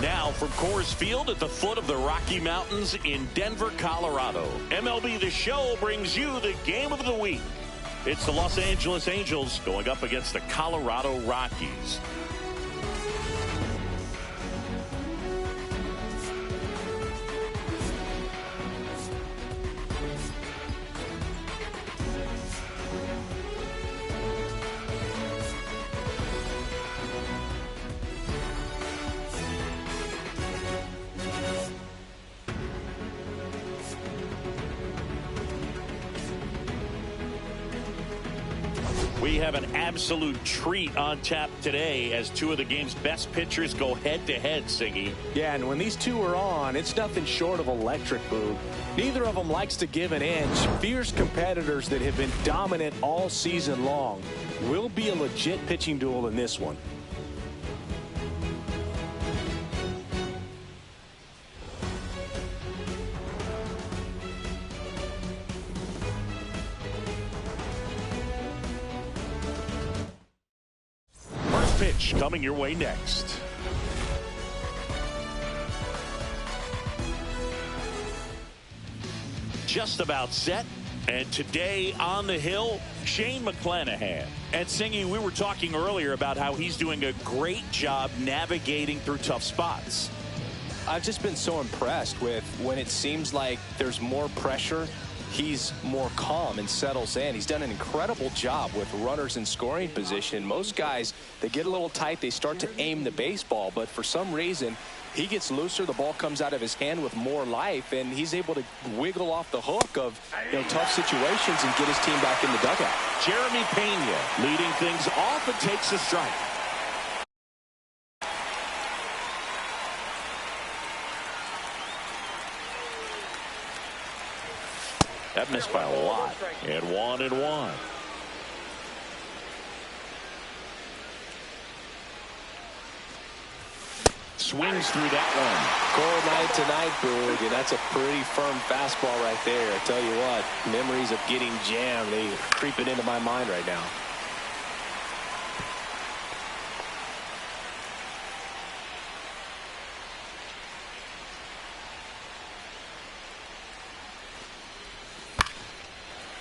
Now from Coors Field at the foot of the Rocky Mountains in Denver, Colorado, MLB The Show brings you the game of the week. It's the Los Angeles Angels going up against the Colorado Rockies. We have an absolute treat on tap today as two of the game's best pitchers go head-to-head, Singy. Yeah, and when these two are on, it's nothing short of electric, Boo. Neither of them likes to give an inch. Fierce competitors that have been dominant all season long. Will be a legit pitching duel in this one. Pitch coming your way next. Just about set. And today on the hill, Shane McClanahan. And Singy, we were talking earlier about how he's doing a great job navigating through tough spots. I've just been so impressed with when it seems like there's more pressure, he's more calm and settles in. He's done an incredible job with runners in scoring position. Most guys, they get a little tight, they start to aim the baseball, but for some reason, he gets looser, the ball comes out of his hand with more life, and he's able to wiggle off the hook of tough situations and get his team back in the dugout. Jeremy Pena leading things off and takes a strike. That missed by a lot. And 1-1. Swings through that one. Cold night tonight, Boog, and that's a pretty firm fastball right there. I tell you what, memories of getting jammed, they creeping into my mind right now.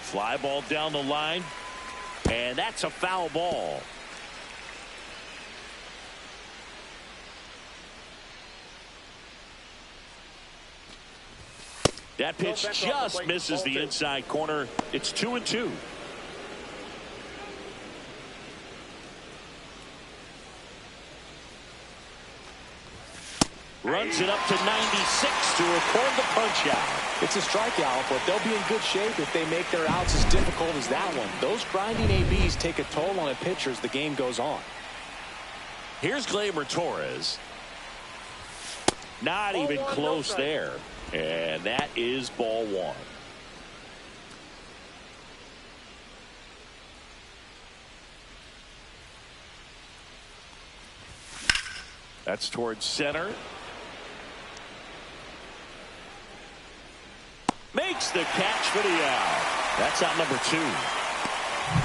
Fly ball down the line, and that's a foul ball. That pitch just misses the inside corner. It's 2-2. Runs it up to 96 to record the punch out. It's a strikeout, but they'll be in good shape if they make their outs as difficult as that one. Those grinding ABs take a toll on a pitcher as the game goes on. Here's Gleyber Torres. Not even close there. And that is ball one. That's towards center. Makes the catch for the out. That's out number 2. All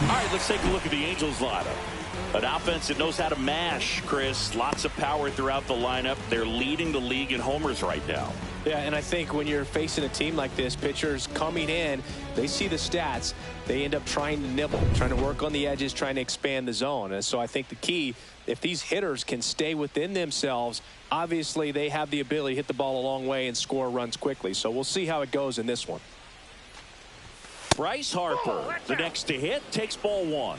right, let's take a look at the Angels lineup. An offense that knows how to mash, Chris. Lots of power throughout the lineup. They're leading the league in homers right now. Yeah, and I think when you're facing a team like this, pitchers coming in, they see the stats. They end up trying to nibble, trying to work on the edges, trying to expand the zone. And so I think the key, if these hitters can stay within themselves, obviously they have the ability to hit the ball a long way and score runs quickly. So we'll see how it goes in this one. Bryce Harper, the next to hit, takes ball one.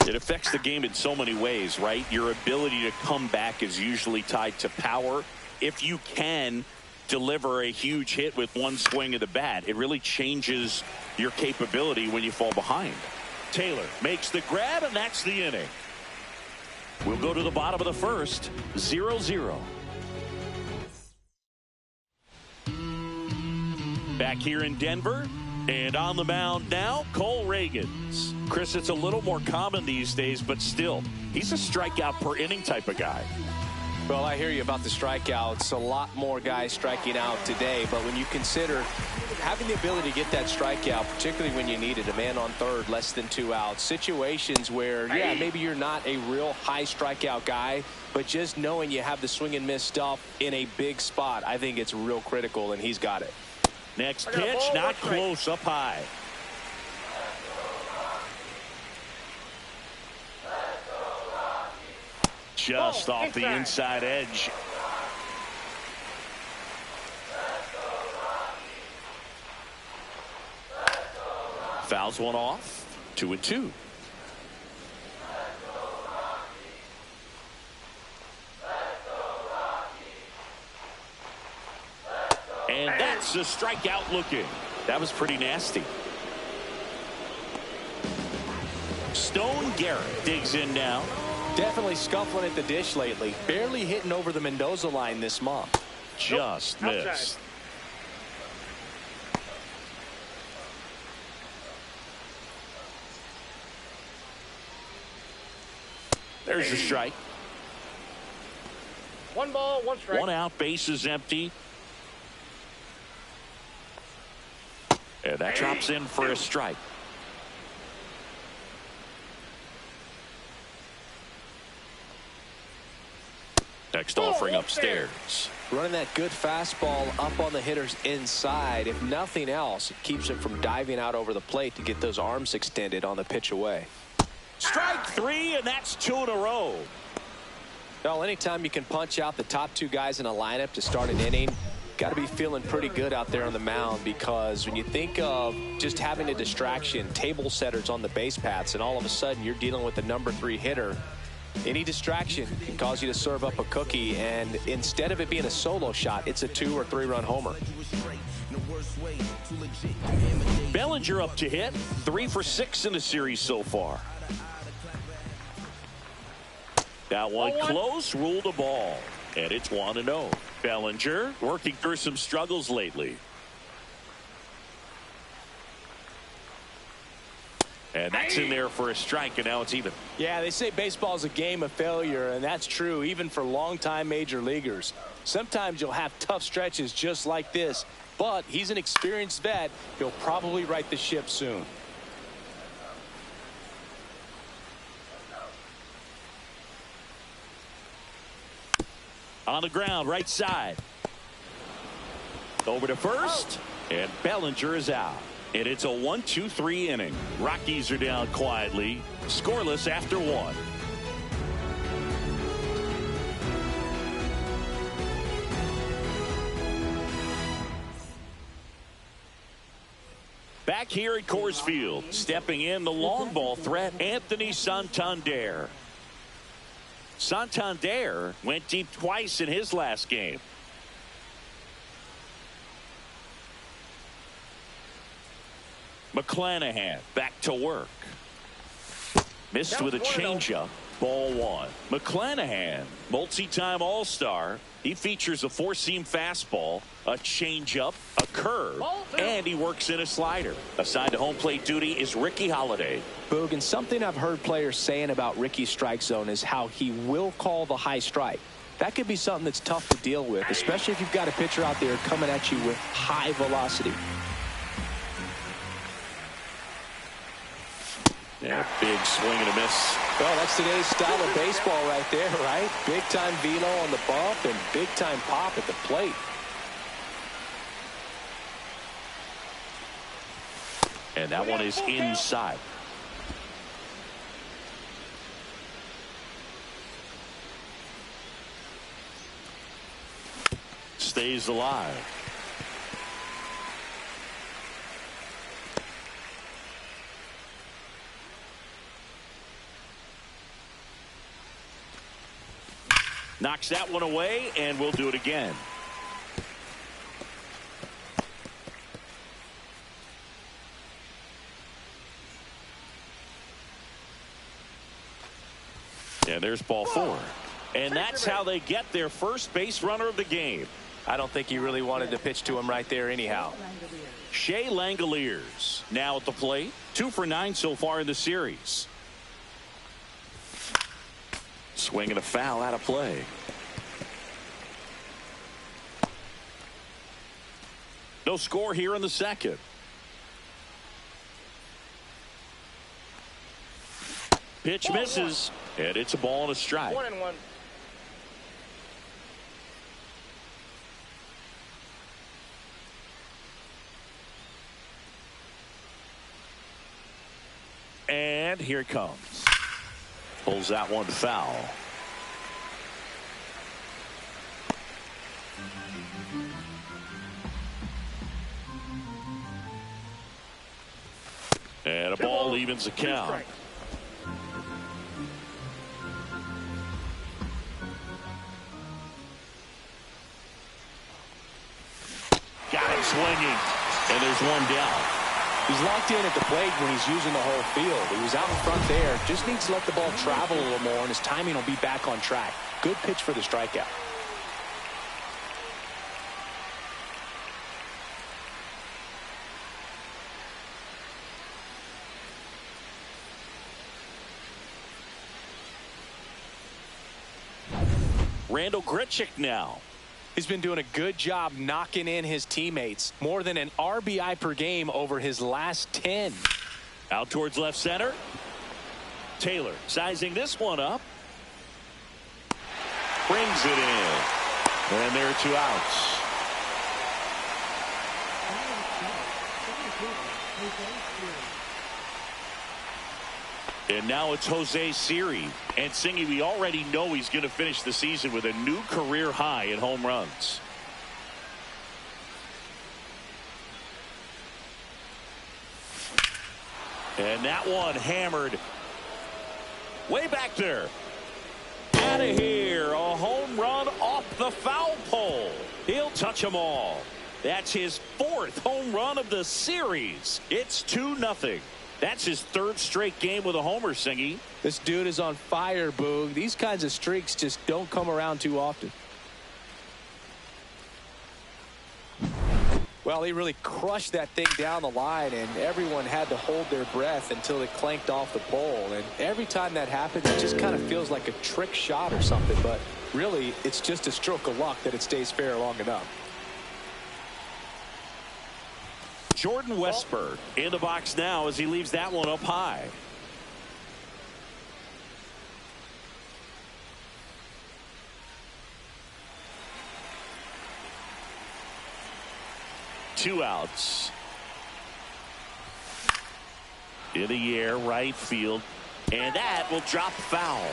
It affects the game in so many ways, right? Your ability to come back is usually tied to power. If you can deliver a huge hit with one swing of the bat, it really changes your capability when you fall behind. Taylor makes the grab, and that's the inning. We'll go to the bottom of the first, 0-0. Back here in Denver. And on the mound now, Cole Reagans. Chris, it's a little more common these days, but still, he's a strikeout per inning type of guy. Well, I hear you about the strikeouts. A lot more guys striking out today, but when you consider having the ability to get that strikeout, particularly when you need it, a man on third, less than 2 outs, situations where, yeah, maybe you're not a real high strikeout guy, but just knowing you have the swing and miss stuff in a big spot, I think it's real critical, and he's got it. Next pitch, not close, up high. Just off the inside edge. Fouls one off, 2-2. And that's a strikeout looking. That was pretty nasty. Stone Garrett digs in now. Definitely scuffling at the dish lately. Barely hitting over the Mendoza line this month. Just missed. There's a strike. 1 ball, 1 strike. 1 out, base is empty. And that drops in for a strike. Next offering upstairs. Running that good fastball up on the hitter's inside. If nothing else, it keeps him from diving out over the plate to get those arms extended on the pitch away. Strike three, and that's two in a row. Well, anytime you can punch out the top two guys in a lineup to start an inning, got to be feeling pretty good out there on the mound, because when you think of just having a distraction, table setters on the base paths, and all of a sudden you're dealing with the number 3 hitter, any distraction can cause you to serve up a cookie, and instead of it being a solo shot, it's a 2 or 3 run homer. Bellinger up to hit, 3 for 6 in the series so far. That one close, ruled a ball, and it's 1-0. Bellinger working through some struggles lately. And that's in there for a strike, and now it's even. Yeah, they say baseball is a game of failure, and that's true even for longtime major leaguers. Sometimes you'll have tough stretches just like this, but he's an experienced vet. He'll probably right the ship soon. On the ground, right side. Over to first, and Bellinger is out. And it's a 1-2-3 inning. Rockies are down quietly, scoreless after 1. Back here at Coors Field, stepping in the long ball threat, Anthony Santander. Santander went deep twice in his last game. McClanahan back to work. Missed with a changeup. Ball 1. McClanahan, multi-time All-Star. He features a 4-seam fastball, a changeup, a curve, and he works in a slider. Assigned to home plate duty is Ricky Holiday. Boog, and something I've heard players saying about Ricky's strike zone is how he will call the high strike. That could be something that's tough to deal with, especially if you've got a pitcher out there coming at you with high velocity. Yeah, big swing and a miss. Well, that's today's style of baseball right there, right? Big-time velo on the bump and big-time pop at the plate. And that one is inside. Stays alive. Knocks that one away, and we'll do it again. And there's ball 4. And that's how they get their first base runner of the game. I don't think he really wanted to pitch to him right there anyhow. Shea Langoliers now at the plate. 2 for 9 so far in the series. Swing and a foul out of play. No score here in the second. Pitch misses, and it's a ball and a strike. 1-1. And here it comes. Pulls that one foul. And a ball evens the count. Got him swinging. And there's one down. He's locked in at the plate when he's using the whole field. He was out in front there. Just needs to let the ball travel a little more, and his timing will be back on track. Good pitch for the strikeout. Randall Grichuk now. He's been doing a good job knocking in his teammates. More than an RBI per game over his last 10. Out towards left center. Taylor sizing this one up. Brings it in. And there are 2 outs. And now it's Jose Siri. And Singy, we already know he's going to finish the season with a new career high in home runs. And that one hammered way back there. Out of here. A home run off the foul pole. He'll touch them all. That's his 4th home run of the series. It's 2-0. That's his 3rd straight game with a homer, Singy. This dude is on fire, Boog. These kinds of streaks just don't come around too often. Well, he really crushed that thing down the line, and everyone had to hold their breath until it clanked off the pole. And every time that happens, it just kind of feels like a trick shot or something. But really, it's just a stroke of luck that it stays fair long enough. Jordan Westburg in the box now as he leaves that one up high. Two outs. In the air, right field. And that will drop foul.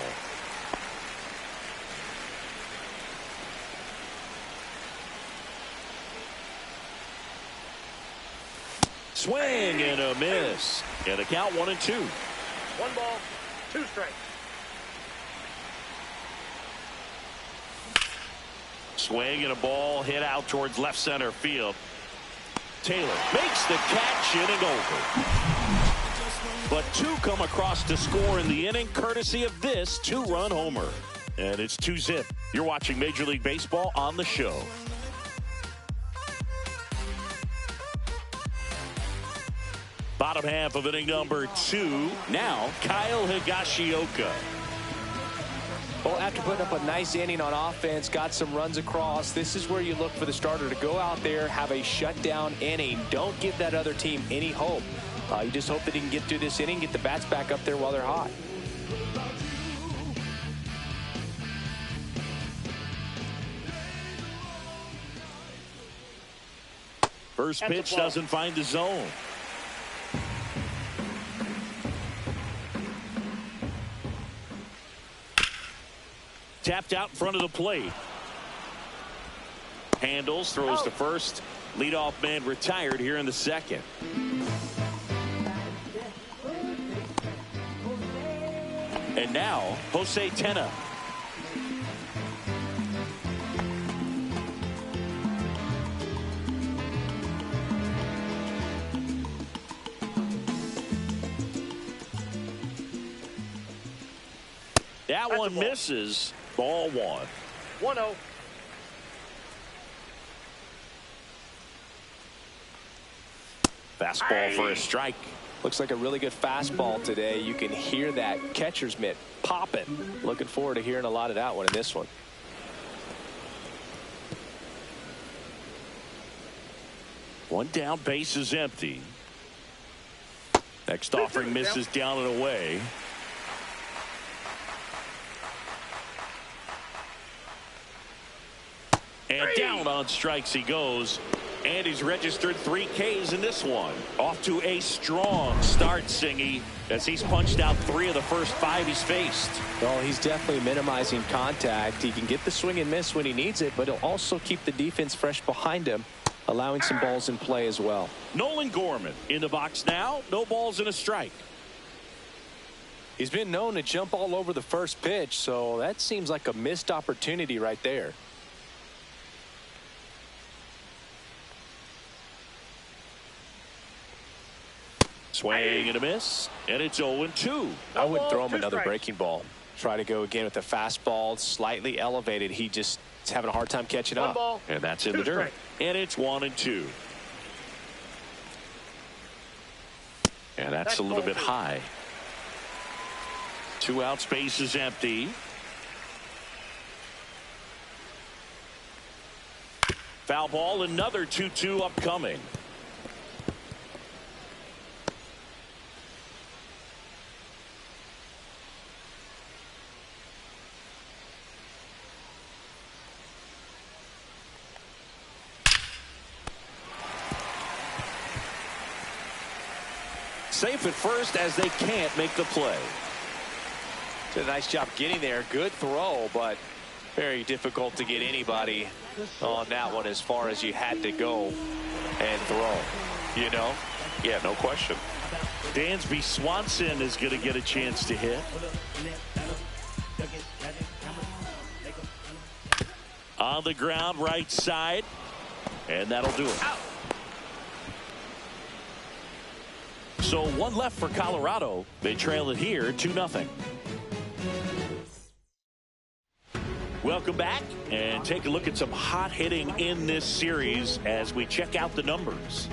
Swing and a miss. And a count 1-2. 1 ball, 2 strikes. Swing and a ball hit out towards left center field. Taylor makes the catch, inning over. But 2 come across to score in the inning courtesy of this 2-run homer. And it's 2-zip. You're watching Major League Baseball on the show. Bottom half of inning number 2. Now Kyle Higashioka. Well, after putting up a nice inning on offense, got some runs across, this is where you look for the starter to go out there, have a shutdown inning. Don't give that other team any hope. You just hope that he can get through this inning, get the bats back up there while they're hot. First pitch doesn't find the zone. Tapped out in front of the plate. Handles, throws to first. Leadoff man retired here in the 2nd. And now Jose Tena. That one misses. Ball 1. 1-0. Fastball for a strike. Looks like a really good fastball today. You can hear that catcher's mitt popping. Looking forward to hearing a lot of that one in this one. One down, base is empty. Next offering misses down and away. And down on strikes he goes. And he's registered 3 Ks in this one. Off to a strong start, Singy, as he's punched out 3 of the first 5 he's faced. Well, he's definitely minimizing contact. He can get the swing and miss when he needs it, but he'll also keep the defense fresh behind him, allowing some balls in play as well. Nolan Gorman in the box now. No balls and a strike. He's been known to jump all over the first pitch, so that seems like a missed opportunity right there. Swing and a miss, and it's 0-2. I wouldn't throw him another breaking ball. Try to go again with the fastball, slightly elevated. He just is having a hard time catching up. And that's in the dirt. And it's 1-2. And that's a little bit high. 2 outs, base is empty. Foul ball, another 2-2 upcoming. Safe at first as they can't make the play. Did a nice job getting there. Good throw, but very difficult to get anybody on that one as far as you had to go and throw. You know? Yeah, no question. Dansby Swanson is going to get a chance to hit. On the ground, right side. And that'll do it. So one left for Colorado. They trail it here 2-0. Welcome back and take a look at some hot hitting in this series as we check out the numbers.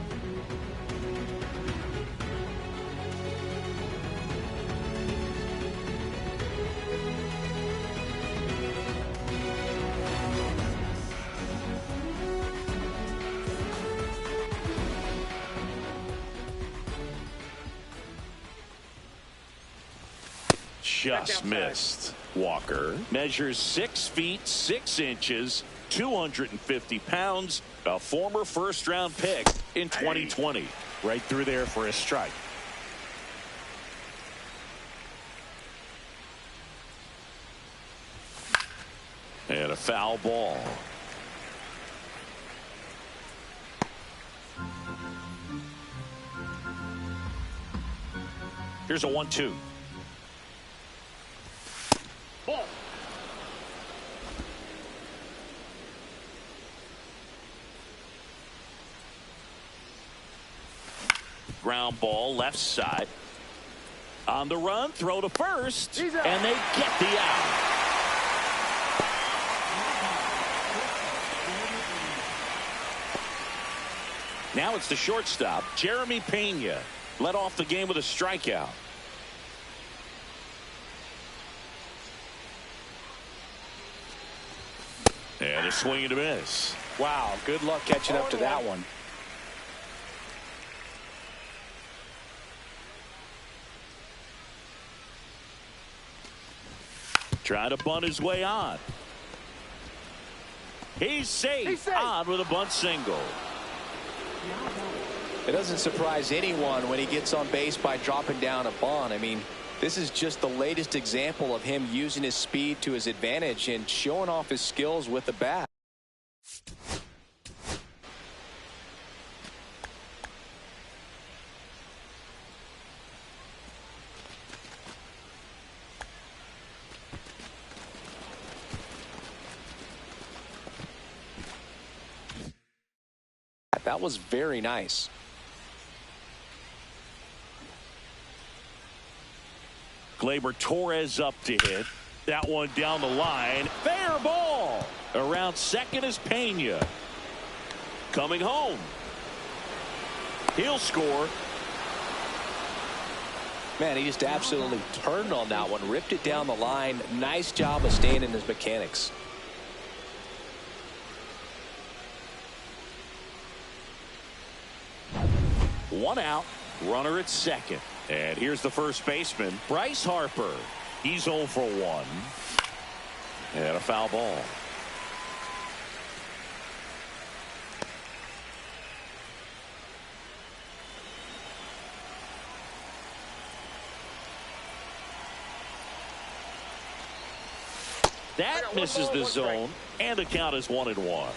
Just missed. Walker measures 6 feet 6 inches, 250 pounds, a former first-round pick in 2020. Right through there for a strike. And a foul ball. Here's a 1-2. Ball. Ground ball left side. On the run, throw to first, and they get the out. Now it's the shortstop, Jeremy Pena, led off the game with a strikeout. And a swing and a miss. Wow, good luck catching up to that one. Trying to bunt his way on. He's safe. On with a bunt single. It doesn't surprise anyone when he gets on base by dropping down a bunt. I mean, this is just the latest example of him using his speed to his advantage and showing off his skills with the bat. That was very nice. Gleyber Torres up to hit. That one down the line. Fair ball. Around second is Pena. Coming home. He'll score. Man, he just absolutely turned on that one. Ripped it down the line. Nice job of staying in his mechanics. One out. Runner at second. And here's the first baseman, Bryce Harper. He's 0 for 1. And a foul ball. That misses the zone, and the count is 1-1.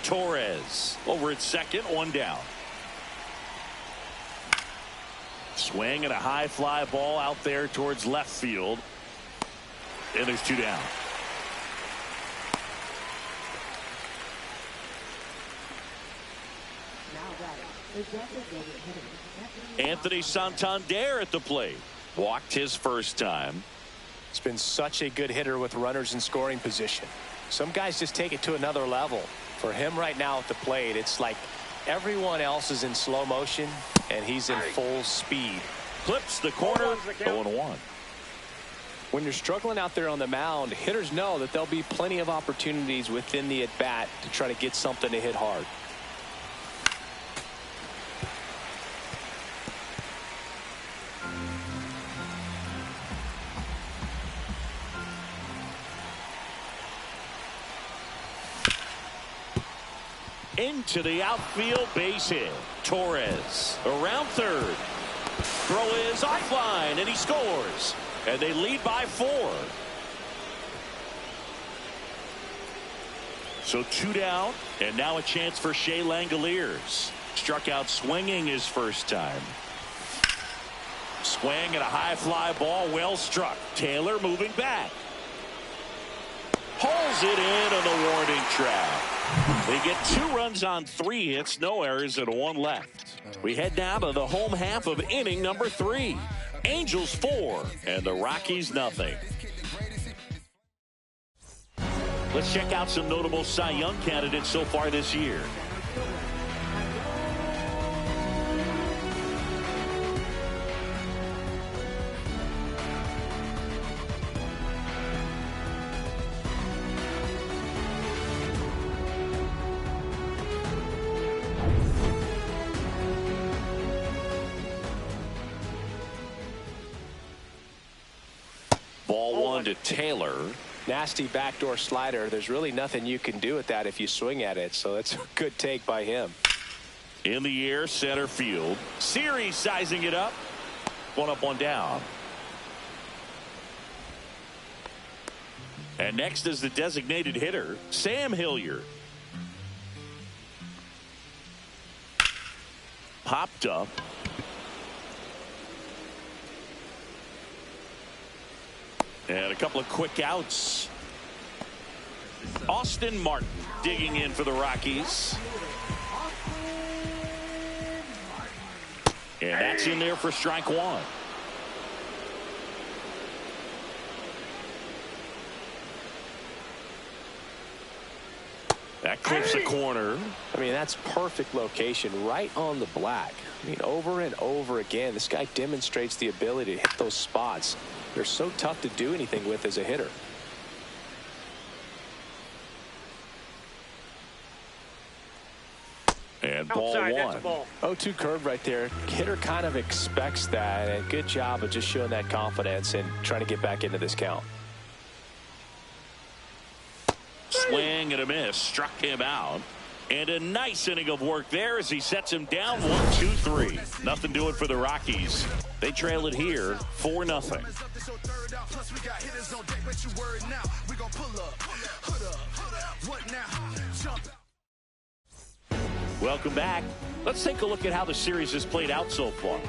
Torres over at second, 1 down. Swing and a high fly ball out there towards left field. And there's 2 down. Anthony Santander at the plate. Walked his first time. He's been such a good hitter with runners in scoring position. Some guys just take it to another level. For him right now at the plate, it's like everyone else is in slow motion and he's in full speed. Clips the corner. 0-1. When you're struggling out there on the mound, hitters know that there'll be plenty of opportunities within the at bat to try to get something to hit hard. Into the outfield, base hit. Torres around third. Throw is offline, and he scores. And they lead by 4. So 2 down, and now a chance for Shea Langoliers. Struck out swinging his first time. Swing and a high fly ball, well struck. Taylor moving back. Pulls it in on the warning track. They get 2 runs on 3 hits, no errors, and 1 left. We head now to the home half of inning number 3. Angels 4 and the Rockies nothing. Let's check out some notable Cy Young candidates so far this year. Ball 1 to Taylor. Nasty backdoor slider. There's really nothing you can do with that if you swing at it. So that's a good take by him. In the air, center field. Series sizing it up. 1 up, 1 down. And next is the designated hitter, Sam Hilliard. Popped up. And a couple of quick outs. Austin Martin digging in for the Rockies. And that's in there for strike 1. That clips the corner. I mean, that's perfect location, right on the black. I mean, over and over again, this guy demonstrates the ability to hit those spots. They're so tough to do anything with as a hitter. And ball Outside, 1. that's a ball. 0-2 curve right there. Hitter kind of expects that, and good job of just showing that confidence and trying to get back into this count. Swing and a miss. Struck him out. And a nice inning of work there as he sets him down 1-2-3. Nothing doing for the Rockies. They trail it here 4-0. Welcome back. Let's take a look at how the series has played out so far.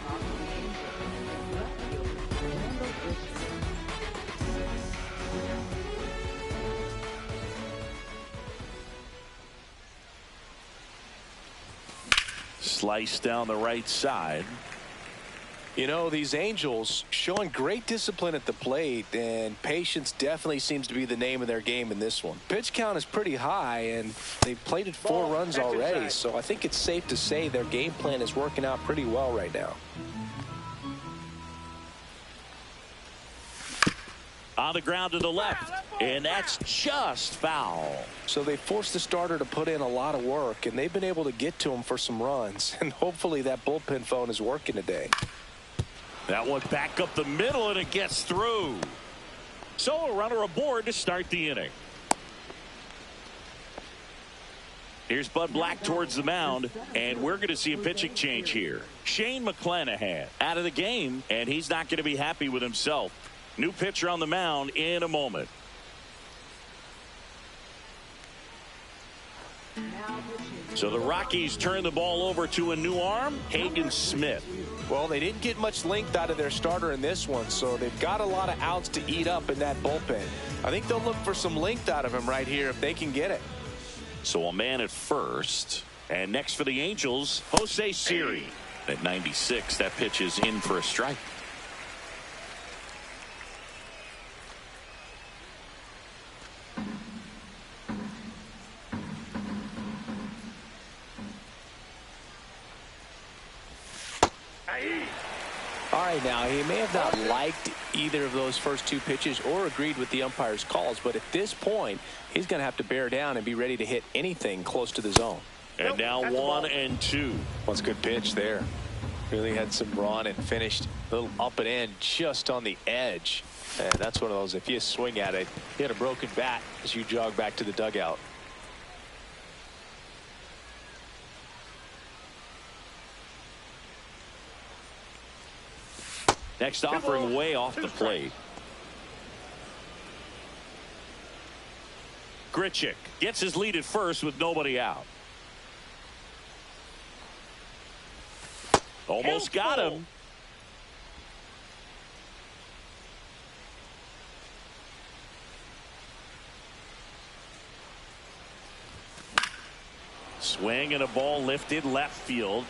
Slice down the right side. You know, these Angels showing great discipline at the plate, and patience definitely seems to be the name of their game in this one. Pitch count is pretty high, and they've plated 4 runs already, so I think it's safe to say their game plan is working out pretty well right now. On the ground to the left, and that's just foul. So they forced the starter to put in a lot of work, and they've been able to get to him for some runs, and hopefully that bullpen phone is working today. That one back up the middle, and it gets through. So a runner aboard to start the inning. Here's Bud Black towards the mound, and we're going to see a pitching change here. Shane McClanahan out of the game, and he's not going to be happy with himself. New pitcher on the mound in a moment. So the Rockies turn the ball over to a new arm, Hagen Smith. Well, they didn't get much length out of their starter in this one, so they've got a lot of outs to eat up in that bullpen. I think they'll look for some length out of him right here if they can get it. So a man at first. And next for the Angels, Jose Siri. At 96, that pitch is in for a strike. All right, now, he may have not liked either of those first 2 pitches or agreed with the umpire's calls, but at this point, he's going to have to bear down and be ready to hit anything close to the zone. And now 1-2. That's a good pitch there. Really had some run and finished a little up and in just on the edge. And that's one of those, if you swing at it, you hit a broken bat as you jog back to the dugout. Next offering way off the plate. Grichuk gets his lead at first with nobody out. Almost got him. Swing and a ball lifted left field.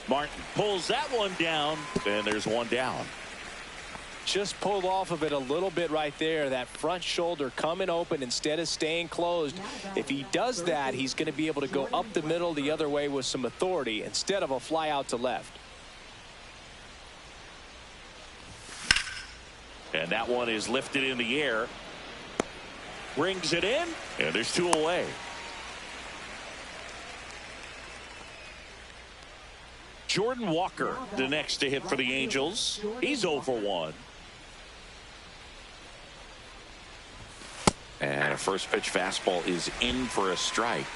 Martin pulls that one down, and there's one down. Just pulled off of it a little bit right there. That front shoulder coming open instead of staying closed. If he does that, he's going to be able to go up the middle the other way with some authority instead of a fly out to left. And that one is lifted in the air. Brings it in, and there's two away. Jordan Walker, the next to hit for the Angels. He's 0 for 1. And a first pitch fastball is in for a strike.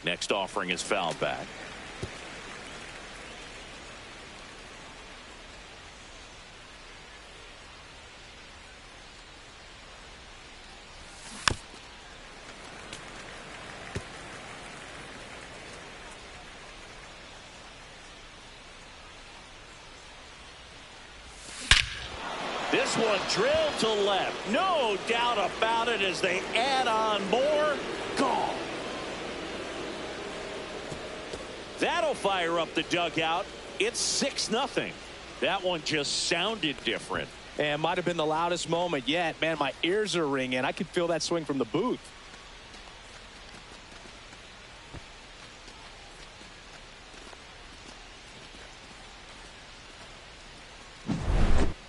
Next offering is fouled back. This one drilled to left. No doubt about it as they add on more. Gone. That'll fire up the dugout. It's 6-0. That one just sounded different. And might have been the loudest moment yet. Man, my ears are ringing. I could feel that swing from the booth.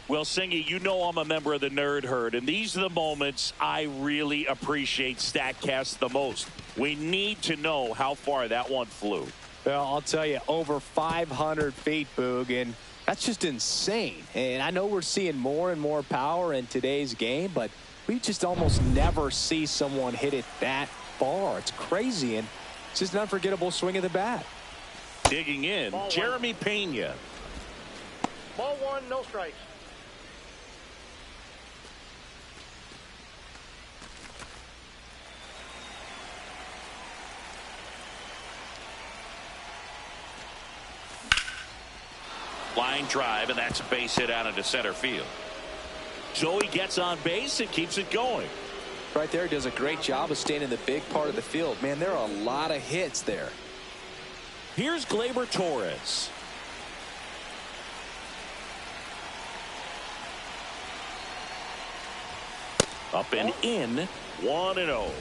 Well, Singy, you know I'm a member of the Nerd Herd, and these are the moments I really appreciate StatCast the most. We need to know how far that one flew. Well, I'll tell you, over 500 feet, Boog, and that's just insane. And I know we're seeing more and more power in today's game, but we just almost never see someone hit it that far. It's crazy, and it's just an unforgettable swing of the bat. Digging in, Jeremy Pena. Ball 1, no strikes. Line drive, and that's a base hit out into center field. Joey gets on base and keeps it going. Right there, does a great job of staying in the big part of the field. Man, there are a lot of hits there. Here's Gleyber Torres. Up and in, 1-0.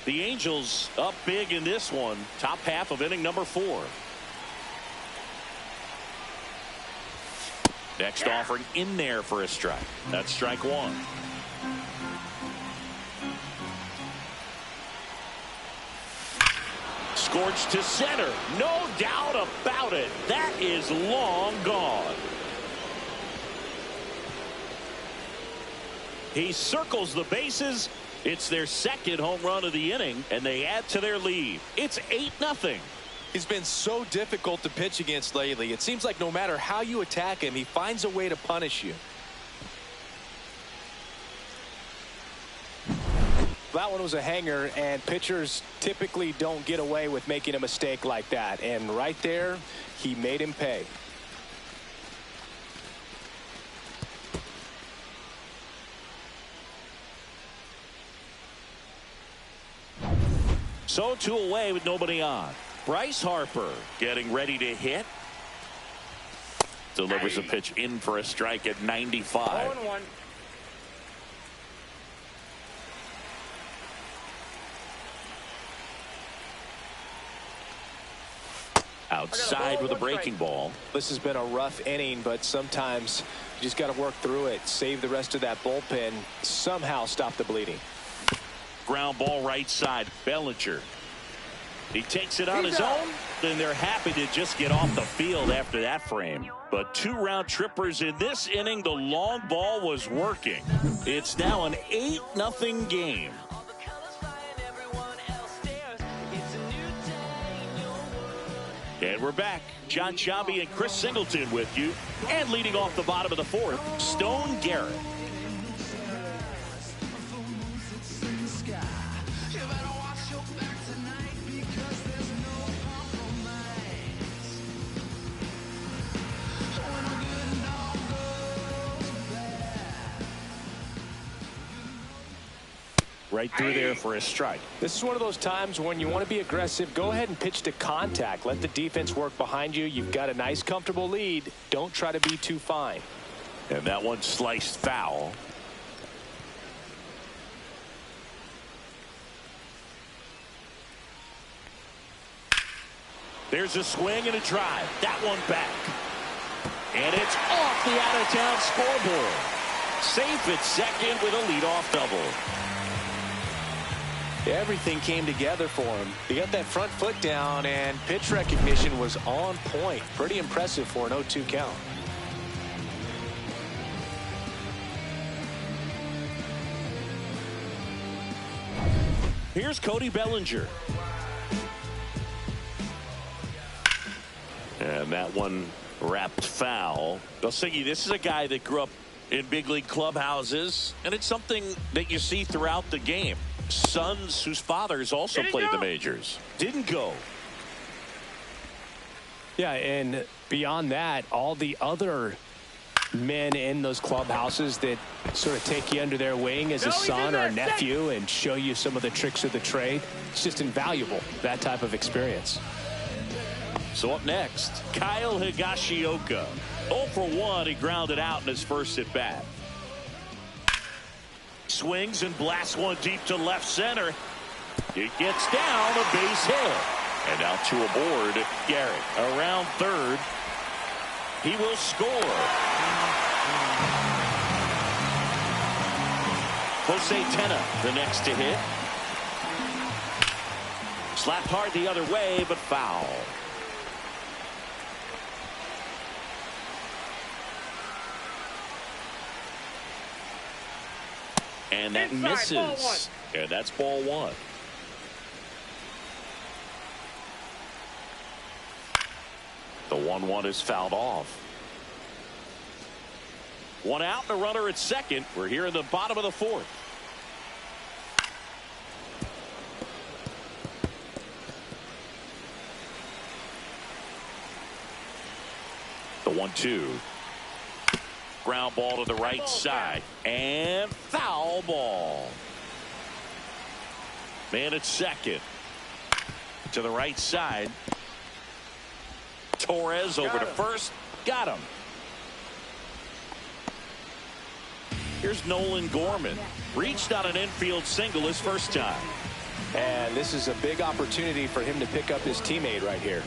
The Angels up big in this one. Top half of inning number 4. Next offering in there for a strike. That's strike 1. Scorched to center. No doubt about it. That is long gone. He circles the bases. It's their second home run of the inning, and they add to their lead. It's 8-0. He's been so difficult to pitch against lately. It seems like no matter how you attack him, he finds a way to punish you. That one was a hanger, and pitchers typically don't get away with making a mistake like that. And right there, he made him pay. So 2 away with nobody on. Bryce Harper getting ready to hit. Delivers a pitch in for a strike at 95. 0-1. Outside with a breaking ball. This has been a rough inning, but sometimes you just got to work through it, save the rest of that bullpen, somehow stop the bleeding. Ground ball right side. Bellinger. He takes it on his own, then they're happy to just get off the field after that frame. But 2 round trippers in this inning. The long ball was working. It's now an 8-0 game. And we're back. John Sciambi and Chris Singleton with you. And leading off the bottom of the fourth, Stone Garrett. Right through there for a strike. This is one of those times when you want to be aggressive. Go ahead and pitch to contact. Let the defense work behind you. You've got a nice, comfortable lead. Don't try to be too fine. And that one sliced foul. There's a swing and a drive. That one back. And it's off the out-of-town scoreboard. Safe at second with a leadoff double. Everything came together for him. He got that front foot down, and pitch recognition was on point. Pretty impressive for an 0-2 count. Here's Cody Bellinger. And that one wrapped foul. Belsingi, this is a guy that grew up in big league clubhouses, and it's something that you see throughout the game. Sons whose fathers also played the majors. Didn't go. Yeah, and beyond that, all the other men in those clubhouses that sort of take you under their wing as a son or a nephew and show you some of the tricks of the trade. It's just invaluable, that type of experience. So up next, Kyle Higashioka. 0 for 1, he grounded out in his first at bat. Swings and blasts one deep to left center. It gets down, a base hit. And now two aboard. Garrett around third. He will score. Jose Tena, the next to hit. Slapped hard the other way, but foul. And that misses. And that's ball one. The 1-1 is fouled off. One out and a runner at second. We're here in the bottom of the fourth. The 1-2. Ground ball to the right side. And foul ball. Man at second. To the right side. Torres over to first. Got him. Here's Nolan Gorman. Reached on an infield single his first time. And this is a big opportunity for him to pick up his teammate right here.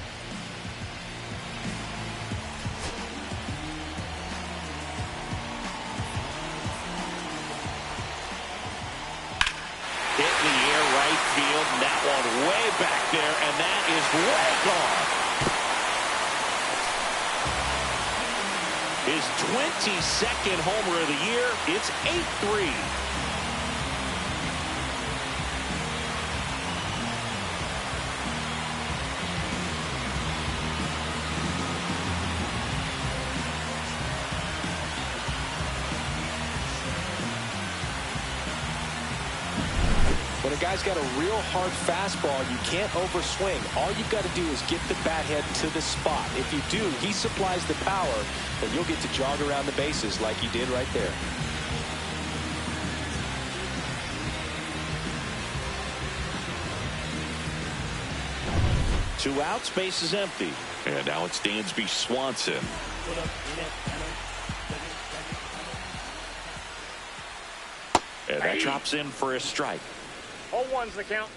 And that one way back there, and that is way gone. His 22nd homer of the year. It's 8-3. When a guy's got a real hard fastball, you can't overswing. All you've got to do is get the bat head to the spot. If you do, he supplies the power, and you'll get to jog around the bases like he did right there. Two outs, base is empty. And now it's Dansby Swanson. And that drops in for a strike. 0-1's the count.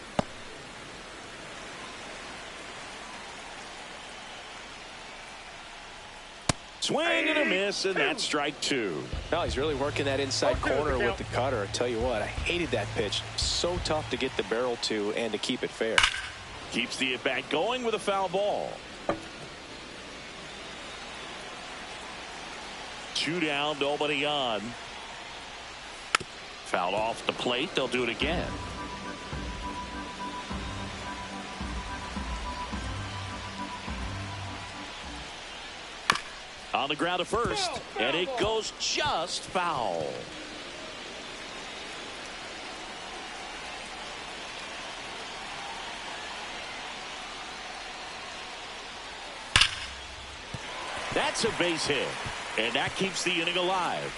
Swing and a miss, and that's strike two. No, he's really working that inside corner with the cutter. I tell you what, I hated that pitch. So tough to get the barrel to and to keep it fair. Keeps the at-bat going with a foul ball. Two down, nobody on. Fouled off the plate. They'll do it again. On the ground to first, and it goes just foul. That's a base hit, and that keeps the inning alive.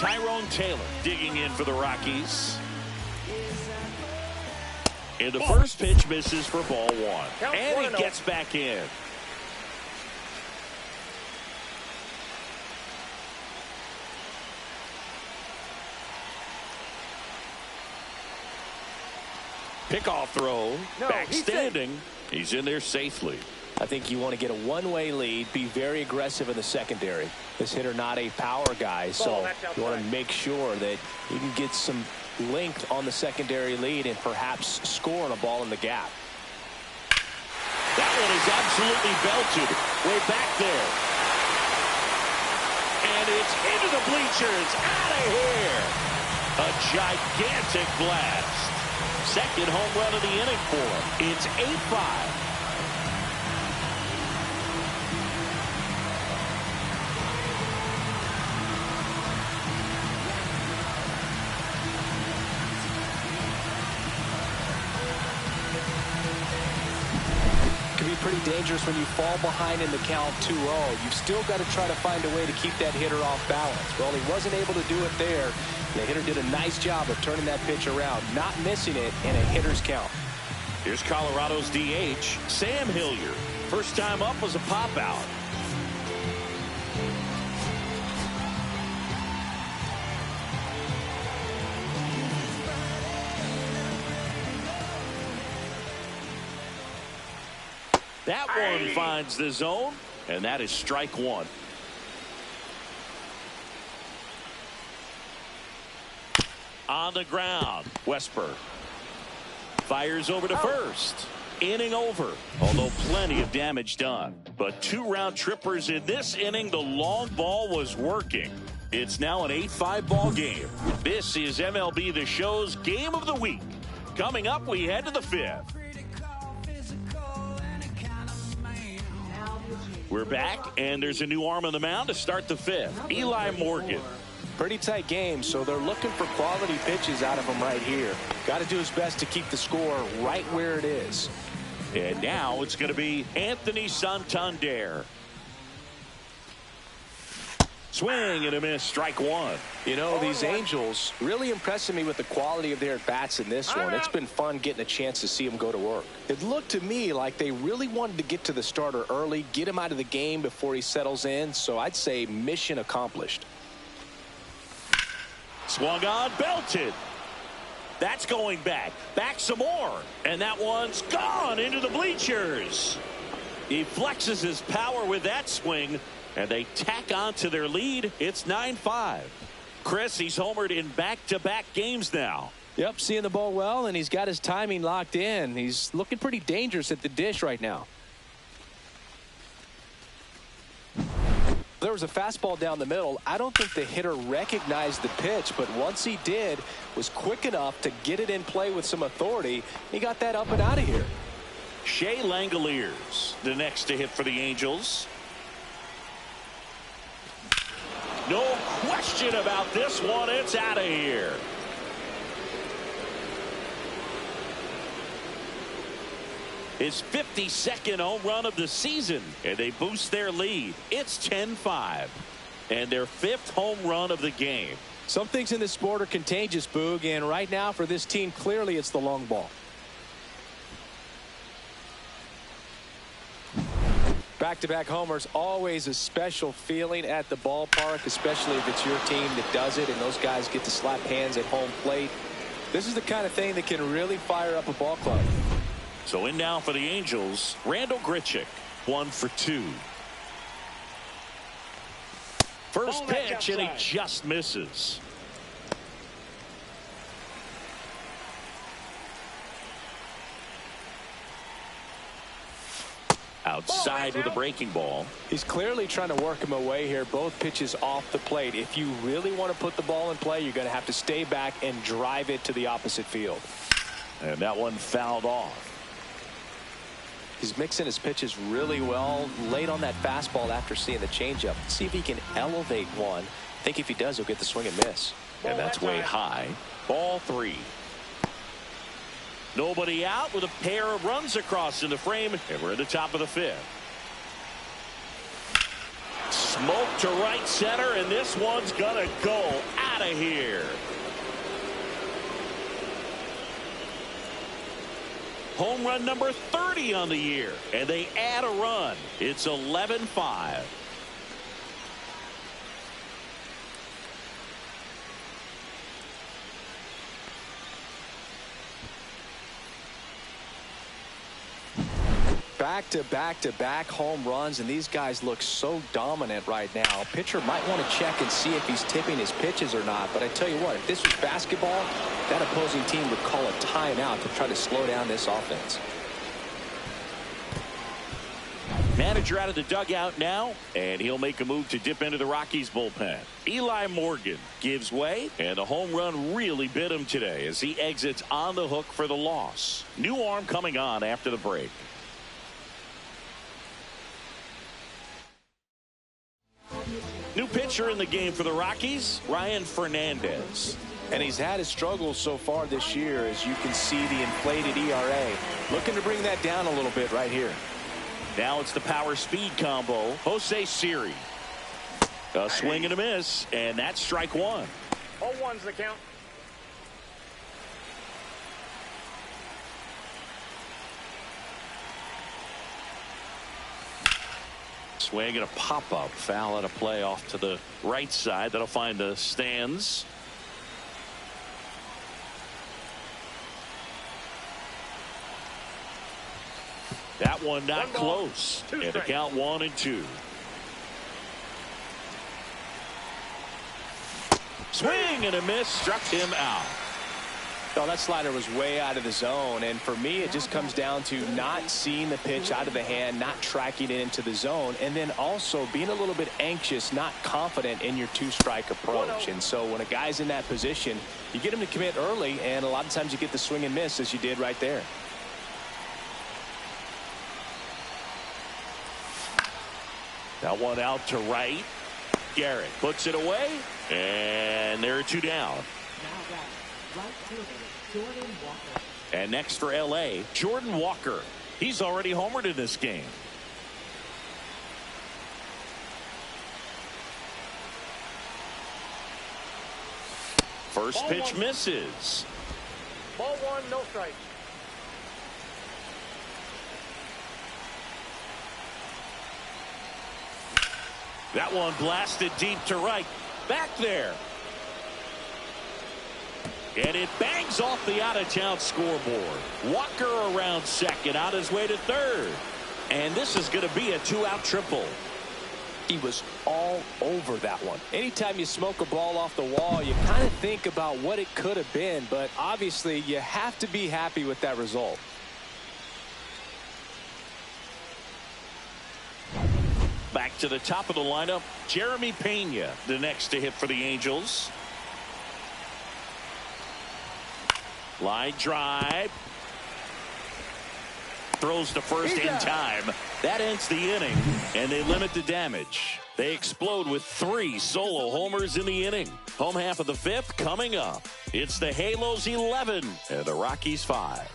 Tyrone Taylor digging in for the Rockies. And the first pitch misses for ball one. And he gets back in. Pickoff throw. Back standing. He's in there safely. I think you want to get a one-way lead, be very aggressive in the secondary. This hitter not a power guy, so you want to make sure that you can get some length on the secondary lead and perhaps score on a ball in the gap. That one is absolutely belted way back there. And it's into the bleachers. Out of here. A gigantic blast. Second home run of the inning for him. It's 8-5. Pretty dangerous when you fall behind in the count 2-0. You've still got to try to find a way to keep that hitter off balance. Well, he wasn't able to do it there. The hitter did a nice job of turning that pitch around, not missing it in a hitter's count. Here's Colorado's DH, Sam Hilliard. First time up was a pop out. That one finds the zone, and that is strike one. On the ground, Westberg fires over to first. Inning over, although plenty of damage done. But two round trippers in this inning. The long ball was working. It's now an 8-5 ball game. This is MLB The Show's Game of the Week. Coming up, we head to the fifth. We're back, and there's a new arm on the mound to start the fifth. Eli Morgan. Pretty tight game, so they're looking for quality pitches out of him right here. Got to do his best to keep the score right where it is. And now it's going to be Anthony Santander. Swing and a miss, strike one. You know, these Angels really impressing me with the quality of their at-bats in this one. It's been fun getting a chance to see them go to work. It looked to me like they really wanted to get to the starter early, get him out of the game before he settles in, so I'd say mission accomplished. Swung on, belted. That's going back. Back some more. And that one's gone into the bleachers. He flexes his power with that swing. And they tack on to their lead. It's 9-5. Chris, he's homered in back-to-back games now. Yep, seeing the ball well, and he's got his timing locked in. He's looking pretty dangerous at the dish right now. There was a fastball down the middle. I don't think the hitter recognized the pitch, but once he did, was quick enough to get it in play with some authority. He got that up and out of here. Shea Langoliers, the next to hit for the Angels. No question about this one. It's out of here. His 52nd home run of the season, and they boost their lead. It's 10-5, and their 5th home run of the game. Some things in this sport are contagious, Boog, and right now for this team, clearly it's the long ball. Back-to-back homers, always a special feeling at the ballpark, especially if it's your team that does it and those guys get to slap hands at home plate. This is the kind of thing that can really fire up a ball club. So in now for the Angels, Randall Grichuk, 1 for 2. First pitch, and he just misses. Outside with a breaking ball. He's clearly trying to work him away here. Both pitches off the plate. If you really want to put the ball in play, you're going to have to stay back and drive it to the opposite field. And that one fouled off. He's mixing his pitches really well, late on that fastball after seeing the changeup. See if he can elevate one. I think if he does, he'll get the swing and miss. And that's way high. Ball 3. Nobody out with a pair of runs across in the frame, and we're at the top of the 5th. Smoke to right center, and this one's gonna go out of here. Home run number 30 on the year, and they add a run. It's 11-5. Back-to-back-to-back home runs, and these guys look so dominant right now. Pitcher might want to check and see if he's tipping his pitches or not, but I tell you what, if this was basketball, that opposing team would call a timeout to try to slow down this offense. Manager out of the dugout now, and he'll make a move to dip into the Rockies bullpen. Eli Morgan gives way, and the home run really bit him today as he exits on the hook for the loss. New arm coming on after the break. New pitcher in the game for the Rockies, Ryan Fernandez. And he's had his struggles so far this year, as you can see the inflated ERA. Looking to bring that down a little bit right here. Now it's the power speed combo. Jose Siri. A swing and a miss, and that's strike 1. 0-1's the count. Swing and a pop-up foul at a play off to the right side. That'll find the stands. That one not close. And the count 1-2. Swing and a miss, struck him out. Oh, that slider was way out of the zone, and for me it just comes down to not seeing the pitch out of the hand, not tracking it into the zone, and then also being a little bit anxious, not confident in your 2-strike approach. And so when a guy's in that position, you get him to commit early, and a lot of times you get the swing and miss, as you did right there. That one out to right. Garrett puts it away, and there are 2 down. And next for LA, Jordan Walker. He's already homered in this game. First pitch misses. Ball 1, no strike. That one blasted deep to right. Back there. And it bangs off the out-of-town scoreboard. Walker around second, on his way to third. And this is going to be a 2-out triple. He was all over that one. Anytime you smoke a ball off the wall, you kind of think about what it could have been, but obviously you have to be happy with that result. Back to the top of the lineup, Jeremy Pena, the next to hit for the Angels. Line drive. Throws to first in time. That ends the inning, and they limit the damage. They explode with 3 solo homers in the inning. Home half of the 5th coming up. It's the Halos 11 and the Rockies 5.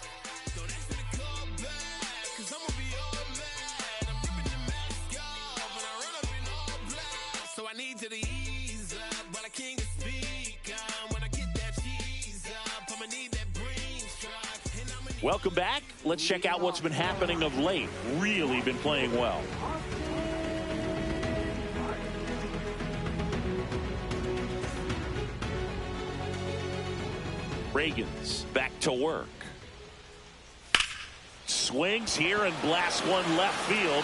Welcome back. Let's check out what's been happening of late. Really been playing well. Reagan's back to work. Swings here and blasts one left field.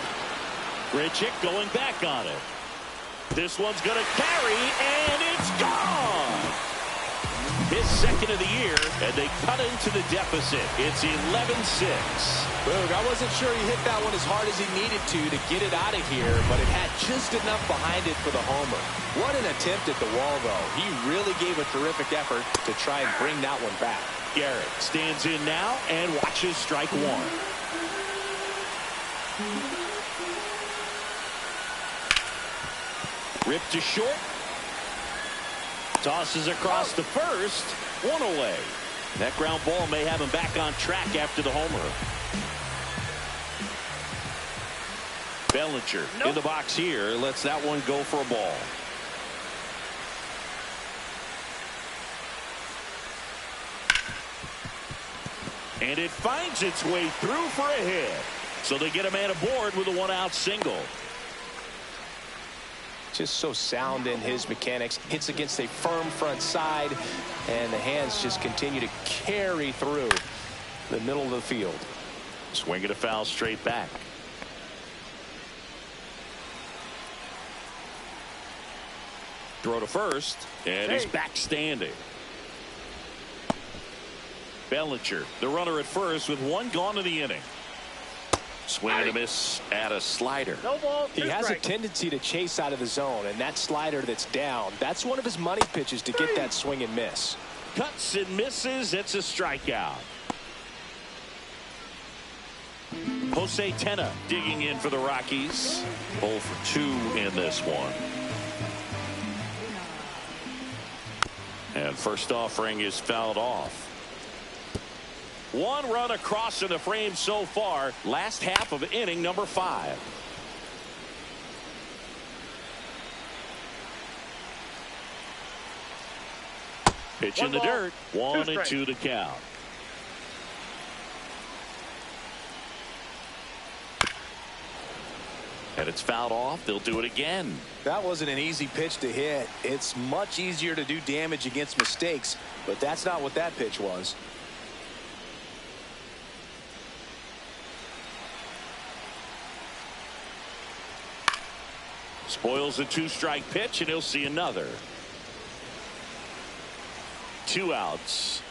Grichuk going back on it. This one's going to carry, and it's gone. His second of the year, and they cut into the deficit. It's 11-6. Boog, I wasn't sure he hit that one as hard as he needed to get it out of here, but it had just enough behind it for the homer. What an attempt at the wall, though. He really gave a terrific effort to try and bring that one back. Garrett stands in now and watches strike 1. Ripped to short. Tosses across to first. One away. That ground ball may have him back on track after the homer. Bellinger in the box here. Lets that one go for a ball. And it finds its way through for a hit. So they get a man aboard with a one-out single. Just so sound in his mechanics. Hits against a firm front side, and the hands just continue to carry through the middle of the field. Swing and a foul straight back. Throw to first, and he's back standing. Bellinger, the runner at first with one gone in the inning. Swing and a miss at a slider. No ball, he has a tendency to chase out of the zone, and that slider that's down, that's one of his money pitches to get that swing and miss. Cuts and misses. It's a strikeout. Jose Tena digging in for the Rockies. 0 for 2 in this one. And first offering is fouled off. One run across in the frame so far. Last half of inning number 5. Pitch in the dirt. 1-2 to count. And it's fouled off. They'll do it again. That wasn't an easy pitch to hit. It's much easier to do damage against mistakes, but that's not what that pitch was. Spoils a 2-strike pitch, and he'll see another. 2 outs.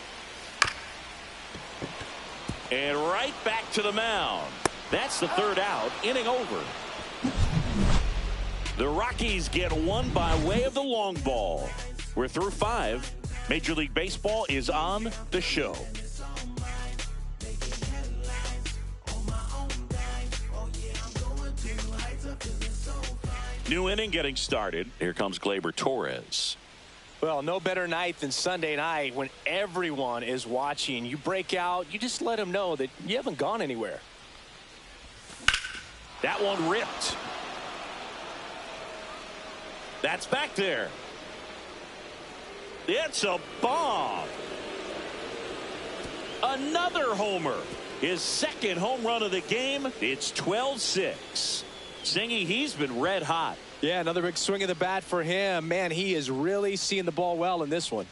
And right back to the mound. That's the 3rd out. Inning over. The Rockies get one by way of the long ball. We're through 5. Major League Baseball is on the show. New inning getting started. Here comes Gleyber Torres. Well, no better night than Sunday night when everyone is watching. You break out, you just let them know that you haven't gone anywhere. That one ripped. That's back there. It's a bomb. Another homer. His 2nd home run of the game. It's 12-6. Singy, he's been red hot. Yeah, another big swing of the bat for him. Man, he is really seeing the ball well in this one.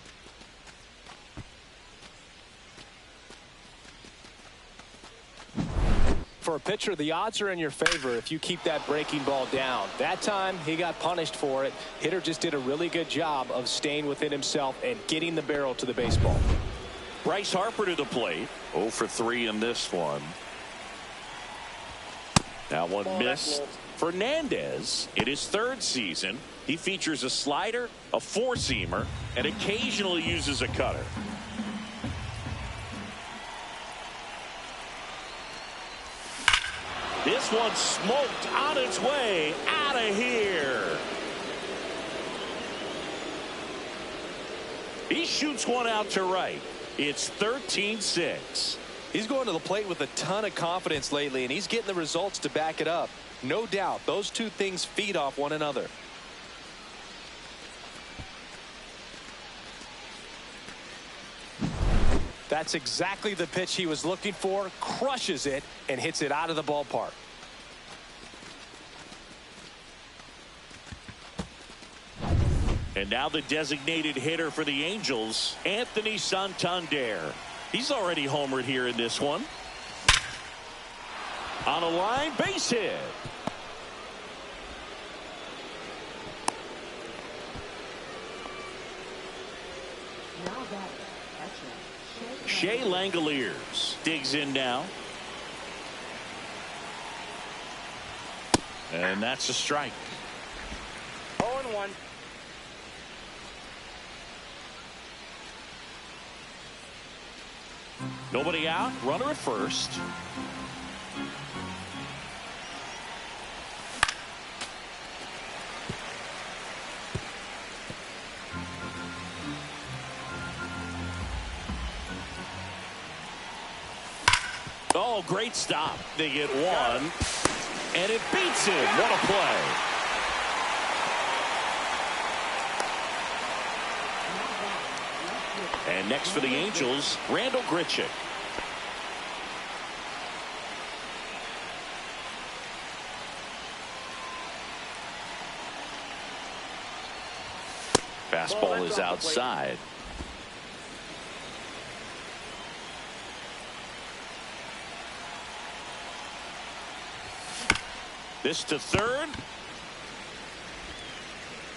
For a pitcher, the odds are in your favor if you keep that breaking ball down. That time, he got punished for it. Hitter just did a really good job of staying within himself and getting the barrel to the baseball. Bryce Harper to the plate. 0 for 3 in this one. That one missed. Fernandez, in his 3rd season, he features a slider, a 4-seamer, and occasionally uses a cutter. This one smoked on its way out of here. He shoots one out to right. It's 13-6. He's going to the plate with a ton of confidence lately, and he's getting the results to back it up. No doubt, those two things feed off one another. That's exactly the pitch he was looking for. Crushes it and hits it out of the ballpark. And now the designated hitter for the Angels, Anthony Santander. He's already homered here in this one. On a line, base hit. Shea Langoliers digs in now. And that's a strike. 0-1. Nobody out. Runner at first. Oh, great stop. They get one, and it beats him. What a play. And next for the Angels, Randall Grichuk. Fastball is outside. This to third.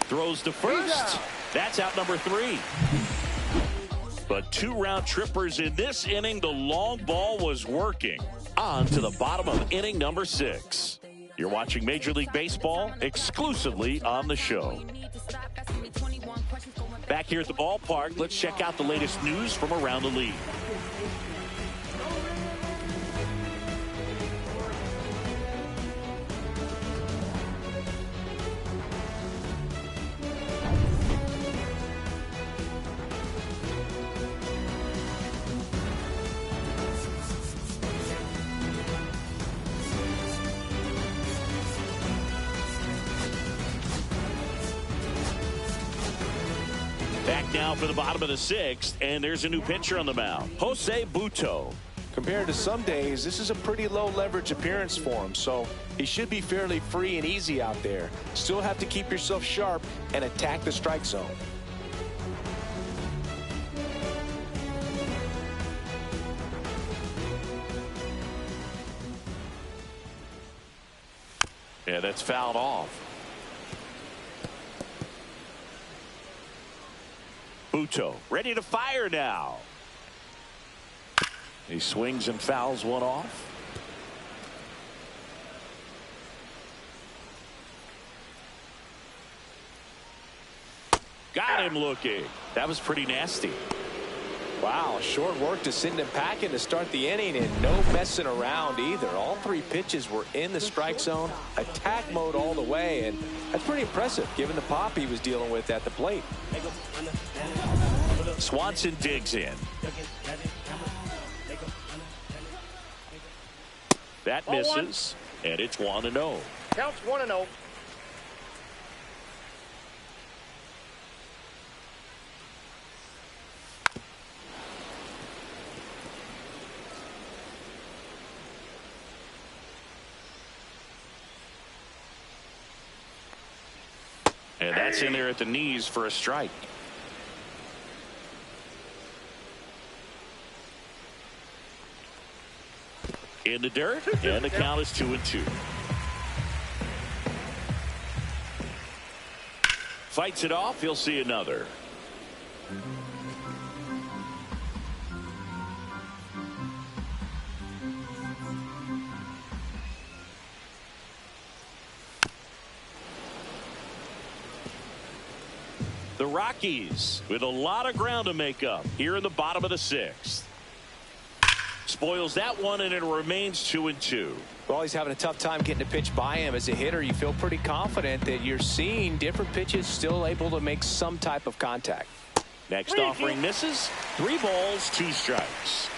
Throws to first. That's out number 3. But 2 round trippers in this inning. The long ball was working. On to the bottom of inning number 6. You're watching Major League Baseball exclusively on the show. Back here at the ballpark, let's check out the latest news from around the league. Back now for the bottom of the 6th, and there's a new pitcher on the mound, Jose Butto. Compared to some days, this is a pretty low leverage appearance for him, so he should be fairly free and easy out there. Still have to keep yourself sharp and attack the strike zone. Yeah, that's fouled off. Butto ready to fire now. He swings and fouls one off. Got him looking. That was pretty nasty. Wow, short work to send him packing to start the inning, and no messing around either. All 3 pitches were in the strike zone, attack mode all the way, and that's pretty impressive given the pop he was dealing with at the plate. Swanson digs in. That misses, and it's 1-0. Counts 1-0. And that's in there at the knees for a strike. In the dirt, and the count is 2-2. Fights it off. He'll see another. The Rockies with a lot of ground to make up here in the bottom of the 6th. Spoils that one, and it remains 2-2. Well, he's having a tough time getting a pitch by him. As a hitter, you feel pretty confident that you're seeing different pitches still able to make some type of contact. Next offering misses. 3 balls, 2 strikes.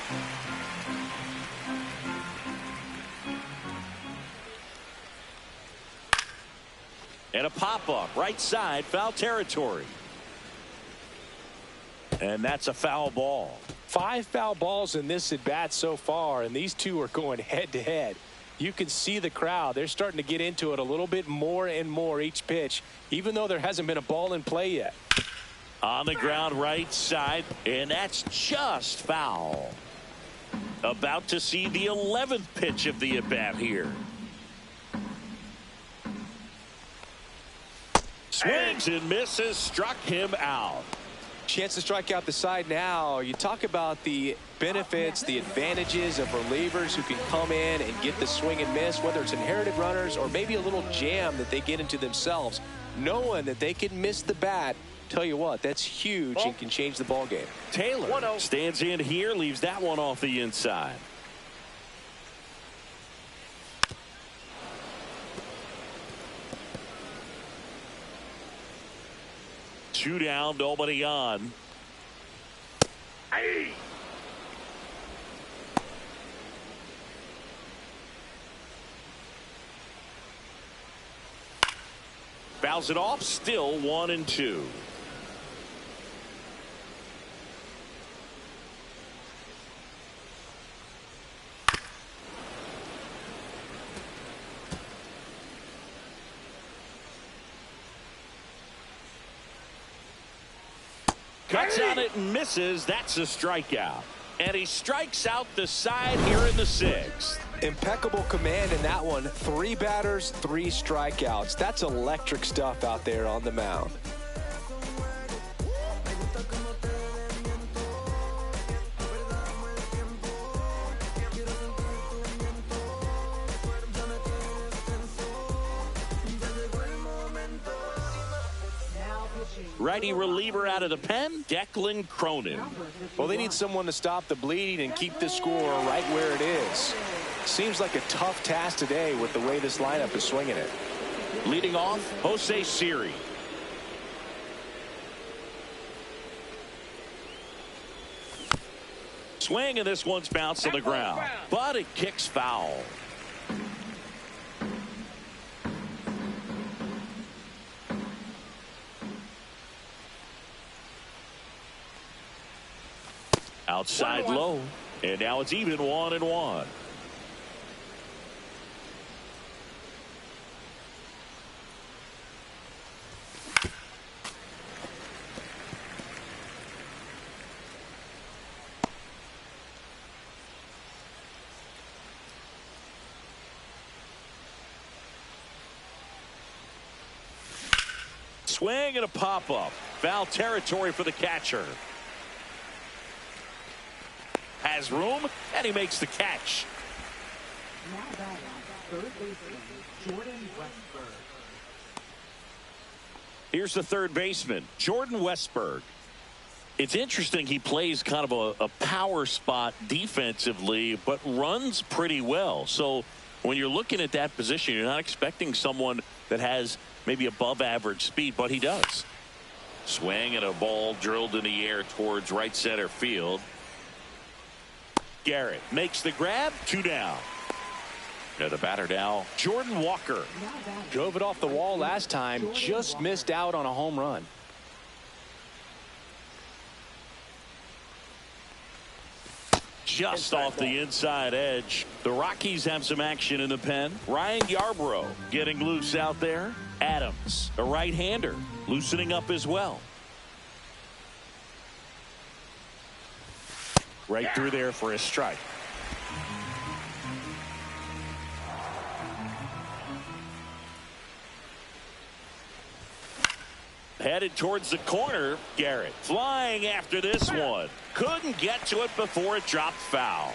And a pop-up right side, foul territory. And that's a foul ball. 5 foul balls in this at bat so far, and these 2 are going head to head. You can see the crowd. They're starting to get into it a little bit more and more each pitch, even though there hasn't been a ball in play yet. On the ground right side, and that's just foul. About to see the 11th pitch of the at bat here. Swings and misses, struck him out. Chance to strike out the side now. You talk about the benefits, the advantages of relievers who can come in and get the swing and miss, whether it's inherited runners or maybe a little jam that they get into themselves. Knowing that they can miss the bat, tell you what, that's huge and can change the ball game. Taylor stands in here, leaves that one off the inside. Two down, nobody on. Fouls it off, still 1-2. Cuts on it and misses. That's a strikeout. And he strikes out the side here in the 6th. Impeccable command in that one. 3 batters, 3 strikeouts. That's electric stuff out there on the mound. Righty reliever out of the pen, Declan Cronin. Well, they need someone to stop the bleeding and keep the score right where it is. Seems like a tough task today with the way this lineup is swinging it. Leading off, Jose Siri. Swing, and this one's bounced to the ground, but it kicks foul. Outside low, and now it's even 1-1. Swing and a pop-up. Foul territory for the catcher. Has room, and he makes the catch. Here's the third baseman, Jordan Westburg. It's interesting, he plays kind of a power spot defensively, but runs pretty well. So when you're looking at that position, you're not expecting someone that has maybe above average speed, but he does. Swing and a ball drilled in the air towards right center field. Garrett makes the grab, 2 down. Now the batter now, Jordan Walker. Drove it off the wall last time, just missed out on a home run. Just off the inside edge. The Rockies have some action in the pen. Ryan Yarbrough getting loose out there. Adams, a right-hander, loosening up as well. Right through there for a strike. Headed towards the corner, Garrett flying after this one. Couldn't get to it before it dropped foul.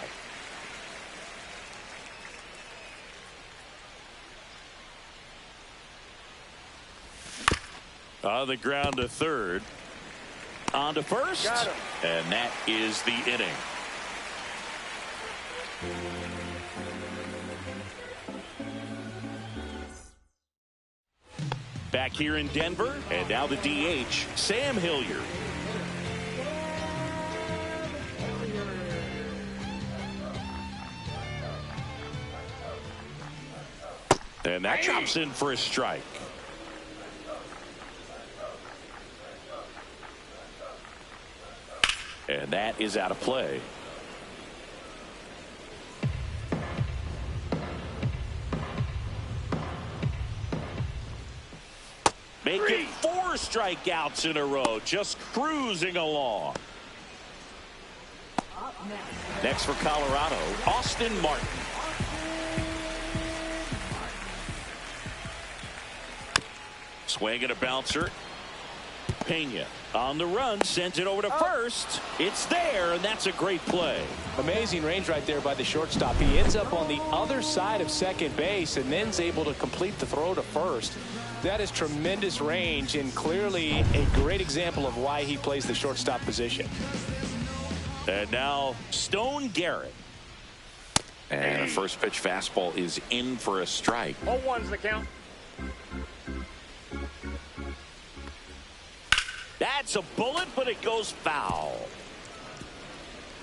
On the ground to third. On to first, and that is the inning. Back here in Denver, and now the DH, Sam Hilliard. And that drops in for a strike. And that is out of play. Making 4 strikeouts in a row, just cruising along. Next for Colorado, Austin Martin. Swing and a bouncer. Pena on the run, sends it over to first. It's there, and that's a great play. Amazing range right there by the shortstop. He ends up on the other side of second base and then is able to complete the throw to first. That is tremendous range and clearly a great example of why he plays the shortstop position. And now Stone Garrett. And a first pitch fastball is in for a strike. 0-1's the count. That's a bullet, but it goes foul.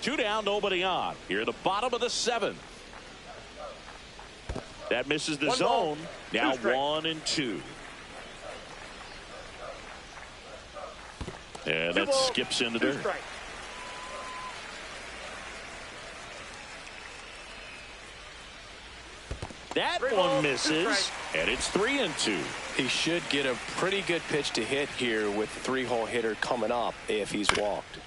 2 down, nobody on. Here at the bottom of the 7th. That misses the zone. Now 1-2. And that skips into dirt. That one misses, and it's 3-2. He should get a pretty good pitch to hit here with the 3-hole hitter coming up if he's walked.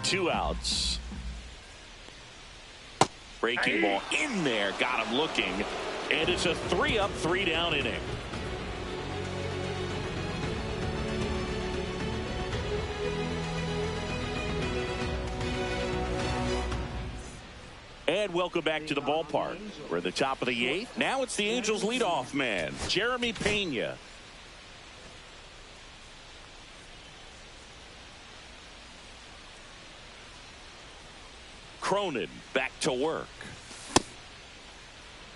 Two outs. Breaking ball in there, got him looking, and it's a 3-up, 3-down inning. And welcome back to the ballpark. We're at the top of the 8th. Now it's the Angels leadoff man, Jeremy Pena. Cronin back to work.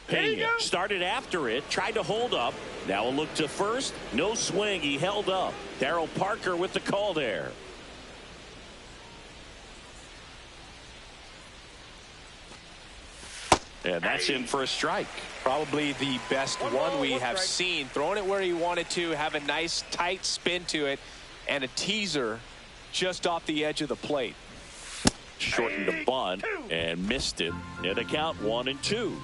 Pena started after it, tried to hold up. Now a look to first. No swing. He held up. Darryl Parker with the call there. And that's in for a strike. Probably the best one we have seen. Throwing it where he wanted to, have a nice tight spin to it, and a teaser just off the edge of the plate. Shortened the bunt and missed it. And a count 1-2.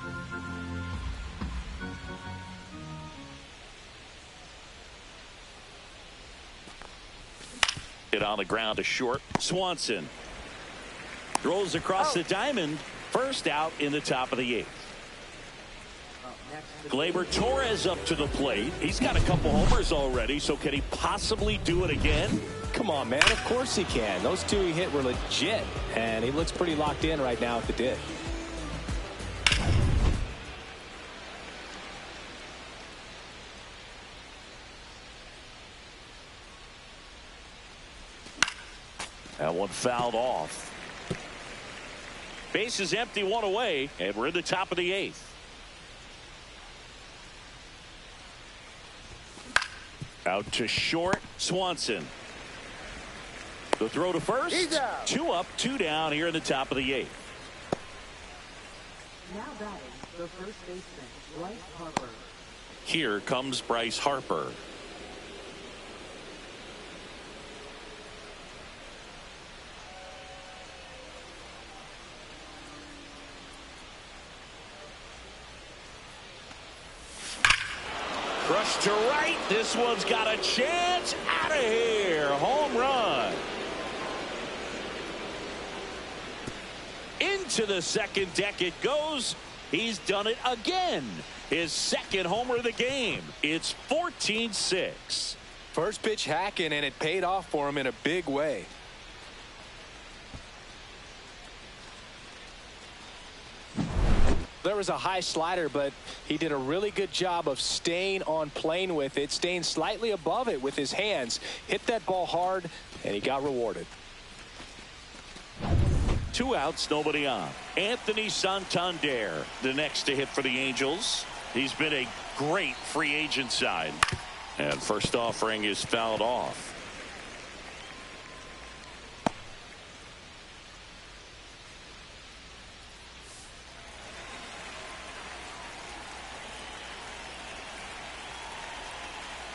Hit on the ground to short. Swanson throws across the diamond. First out in the top of the 8th. Gleyber Torres up to the plate. He's got a couple homers already, so can he possibly do it again? Come on, man. Of course he can. Those two he hit were legit, and he looks pretty locked in right now at the dish. That one fouled off. Base is empty, one away, and we're in the top of the 8th. Out to short, Swanson. The throw to first. 2 up, 2 down here in the top of the 8th. Now batting the first baseman, Bryce Harper. Here comes Bryce Harper. Crushed to right. This one's got a chance. Out of here. Home run. Into the second deck it goes. He's done it again. His second homer of the game. It's 14-6. First pitch hacking, and it paid off for him in a big way. There was a high slider, but he did a really good job of staying on plane with it, staying slightly above it with his hands. Hit that ball hard, and he got rewarded. 2 outs, nobody on. Anthony Santander, the next to hit for the Angels. He's been a great free agent sign. And first offering is fouled off.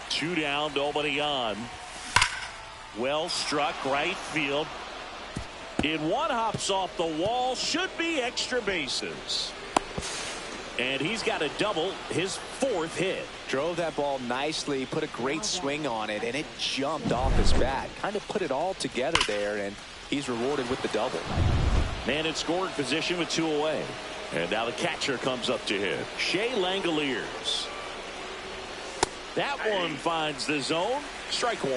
Two down, nobody on. Well struck, right field. In one, hops off the wall, should be extra bases. And he's got a double, his 4th hit. Drove that ball nicely, put a great swing on it, and it jumped off his bat. Kind of put it all together there, and he's rewarded with the double. Man in scoring position with 2 away. And now the catcher comes up to hit. Shea Langoliers. That one finds the zone. Strike 1.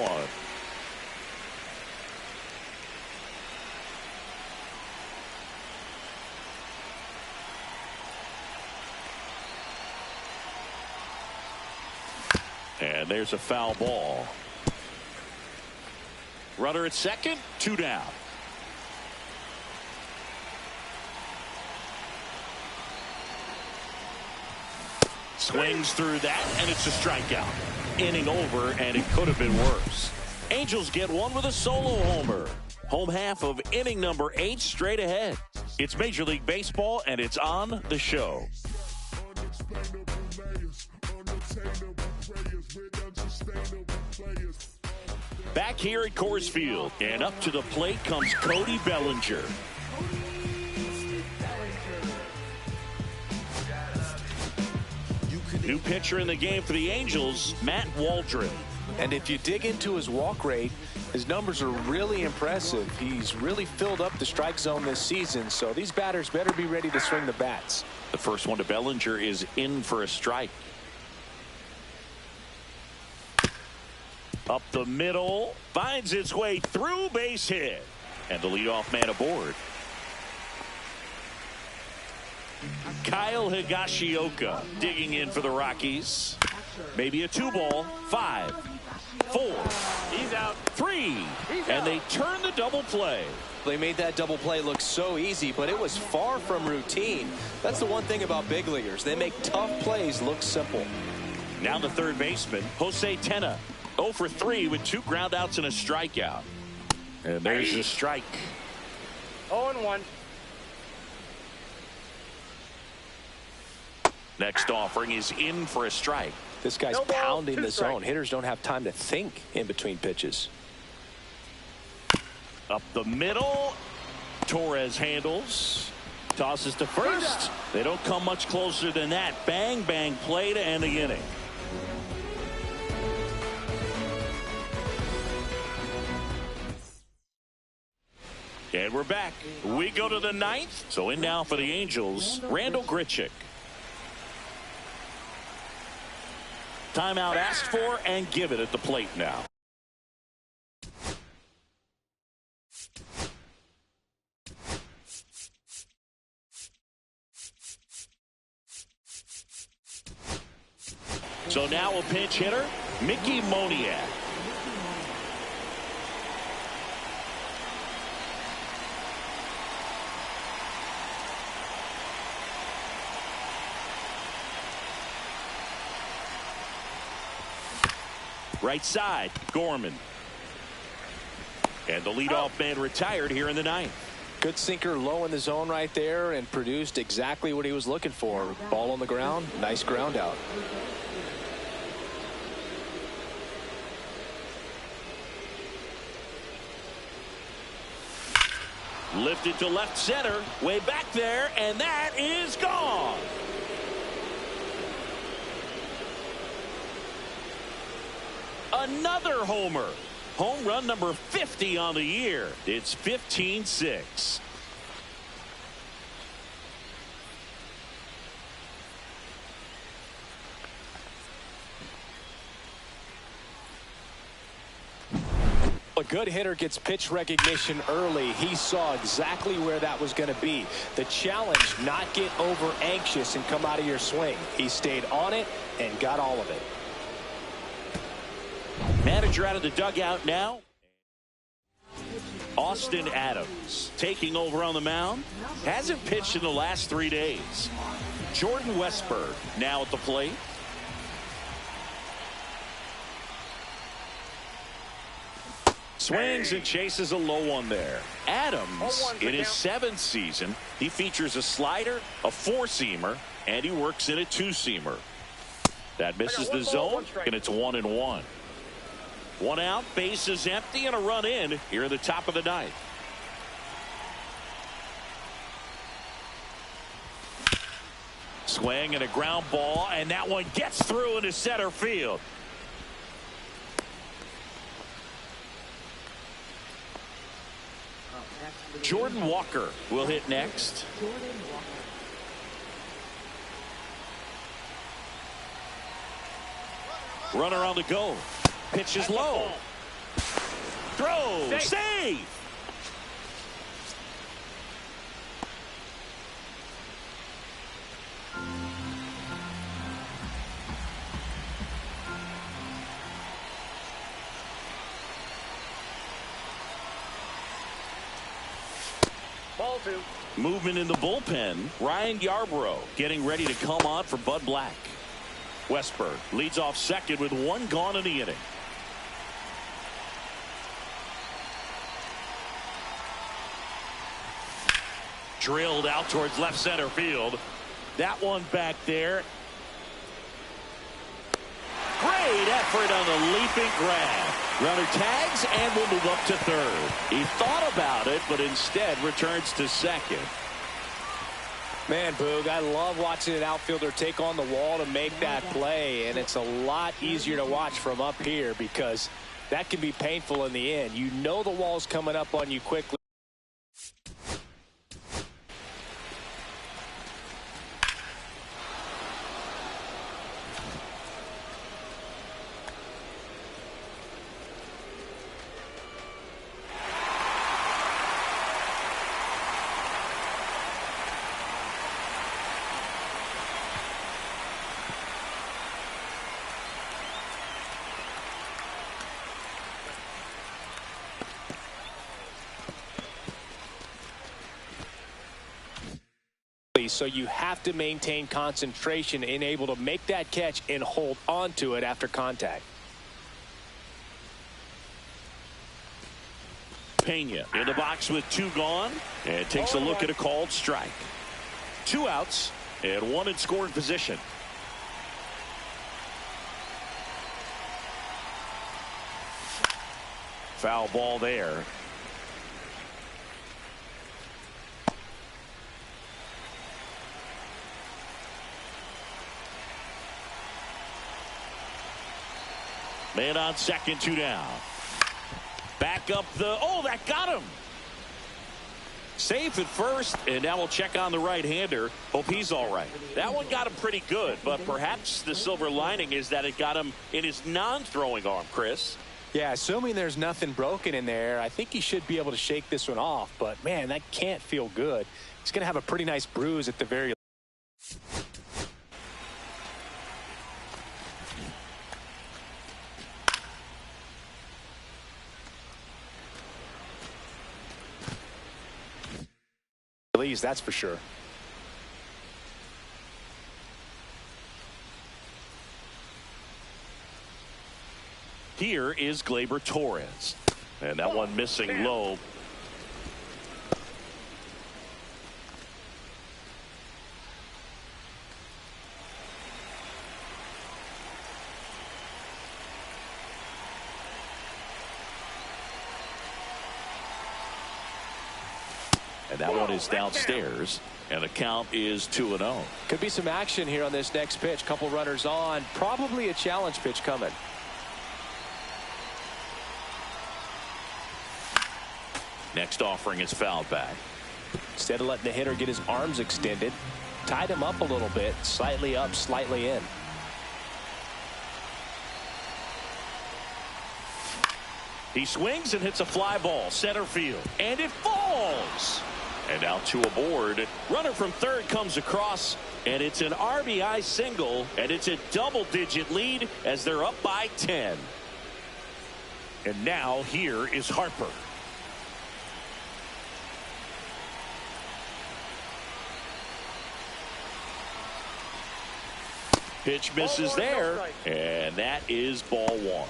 And there's a foul ball. Runner at second, 2 down. Swings through that, and it's a strikeout. Inning over, and it could have been worse. Angels get one with a solo homer. Home half of inning number 8 straight ahead. It's Major League Baseball, and it's on the show. Back here at Coors Field, and up to the plate comes Cody Bellinger. New pitcher in the game for the Angels, Matt Waldron. And if you dig into his walk rate, his numbers are really impressive. He's really filled up the strike zone this season, so these batters better be ready to swing the bats. The first one to Bellinger is in for a strike. Up the middle, finds its way through, base hit. And the leadoff man aboard. Kyle Higashioka digging in for the Rockies. Maybe a 2-ball. 5, 4. He's out. 3. And they turn the double play. They made that double play look so easy, but it was far from routine. That's the one thing about big leaguers. They make tough plays look simple. Now the third baseman, Jose Tena. 0 for 3 with 2 groundouts and a strikeout. And there's the strike. 0-1. Next offering is in for a strike. This guy's No ball, pounding 2 the strikes. zone. Hitters don't have time to think in between pitches. Up the middle. Torres handles. Tosses to first. They don't come much closer than that. Bang, bang play to end the inning. And we're back. We go to the 9th. So in now for the Angels, Randall Grichuk. Timeout asked for and given at the plate now. So now a pinch hitter, Mickey Moniak. Right side, Gorman. And the leadoff man retired here in the 9th. Good sinker low in the zone right there and produced exactly what he was looking for. Ball on the ground, nice ground out. Lifted to left center, way back there, and that is gone. Another homer. Home run number 50 on the year. It's 15-6. A good hitter gets pitch recognition early. He saw exactly where that was going to be. The challenge, not get over anxious and come out of your swing. He stayed on it and got all of it. Manager out of the dugout now. Austin Adams taking over on the mound. Hasn't pitched in the last 3 days. Jordan Westberg now at the plate. Swings and chases a low one there. Adams, in his 7th season, he features a slider, a 4-seamer, and he works in a 2-seamer. That misses the zone, and it's 1-1. 1 out, bases empty, and a run in here at the top of the 9th. Swing and a ground ball, and that one gets through into center field. Jordan Walker will hit next. Runner on the go. Pitch is low. Throw. Save. Ball 2. Movement in the bullpen. Ryan Yarbrough getting ready to come on for Bud Black. Westberg leads off second with 1 gone in the inning. Drilled out towards left center field. That one back there Great effort on the leaping grab. Runner tags and will move up to third. He thought about it, but instead returns to second. Man, Boog, I love watching an outfielder take on the wall to make that play, and it's a lot easier to watch from up here because that can be painful in the end. You know the wall's coming up on you quickly. So you have to maintain concentration and able to make that catch and hold on to it after contact. Pena in the box with 2 gone and takes a look at a called strike. 2 outs and 1 in scoring position. Foul ball there. Man on second, 2 down. Back up the, oh, that got him. Safe at first, and now we'll check on the right-hander. Hope he's all right. That one got him pretty good, but perhaps the silver lining is that it got him in his non-throwing arm, Chris. Yeah, assuming there's nothing broken in there, I think he should be able to shake this one off. But, man, that can't feel good. He's going to have a pretty nice bruise at the very least. That's for sure. Here is Gleyber Torres, and that one missing low. And that one is downstairs, and the count is 2-0. Could be some action here on this next pitch. Couple runners on. Probably a challenge pitch coming. Next offering is fouled back. Instead of letting the hitter get his arms extended, tied him up a little bit. Slightly up, slightly in. He swings and hits a fly ball center field, and it falls. And now 2 aboard. Runner from third comes across, and it's an RBI single, and it's a double-digit lead as they're up by 10. And now here is Harper. Pitch misses there, and that is ball 1.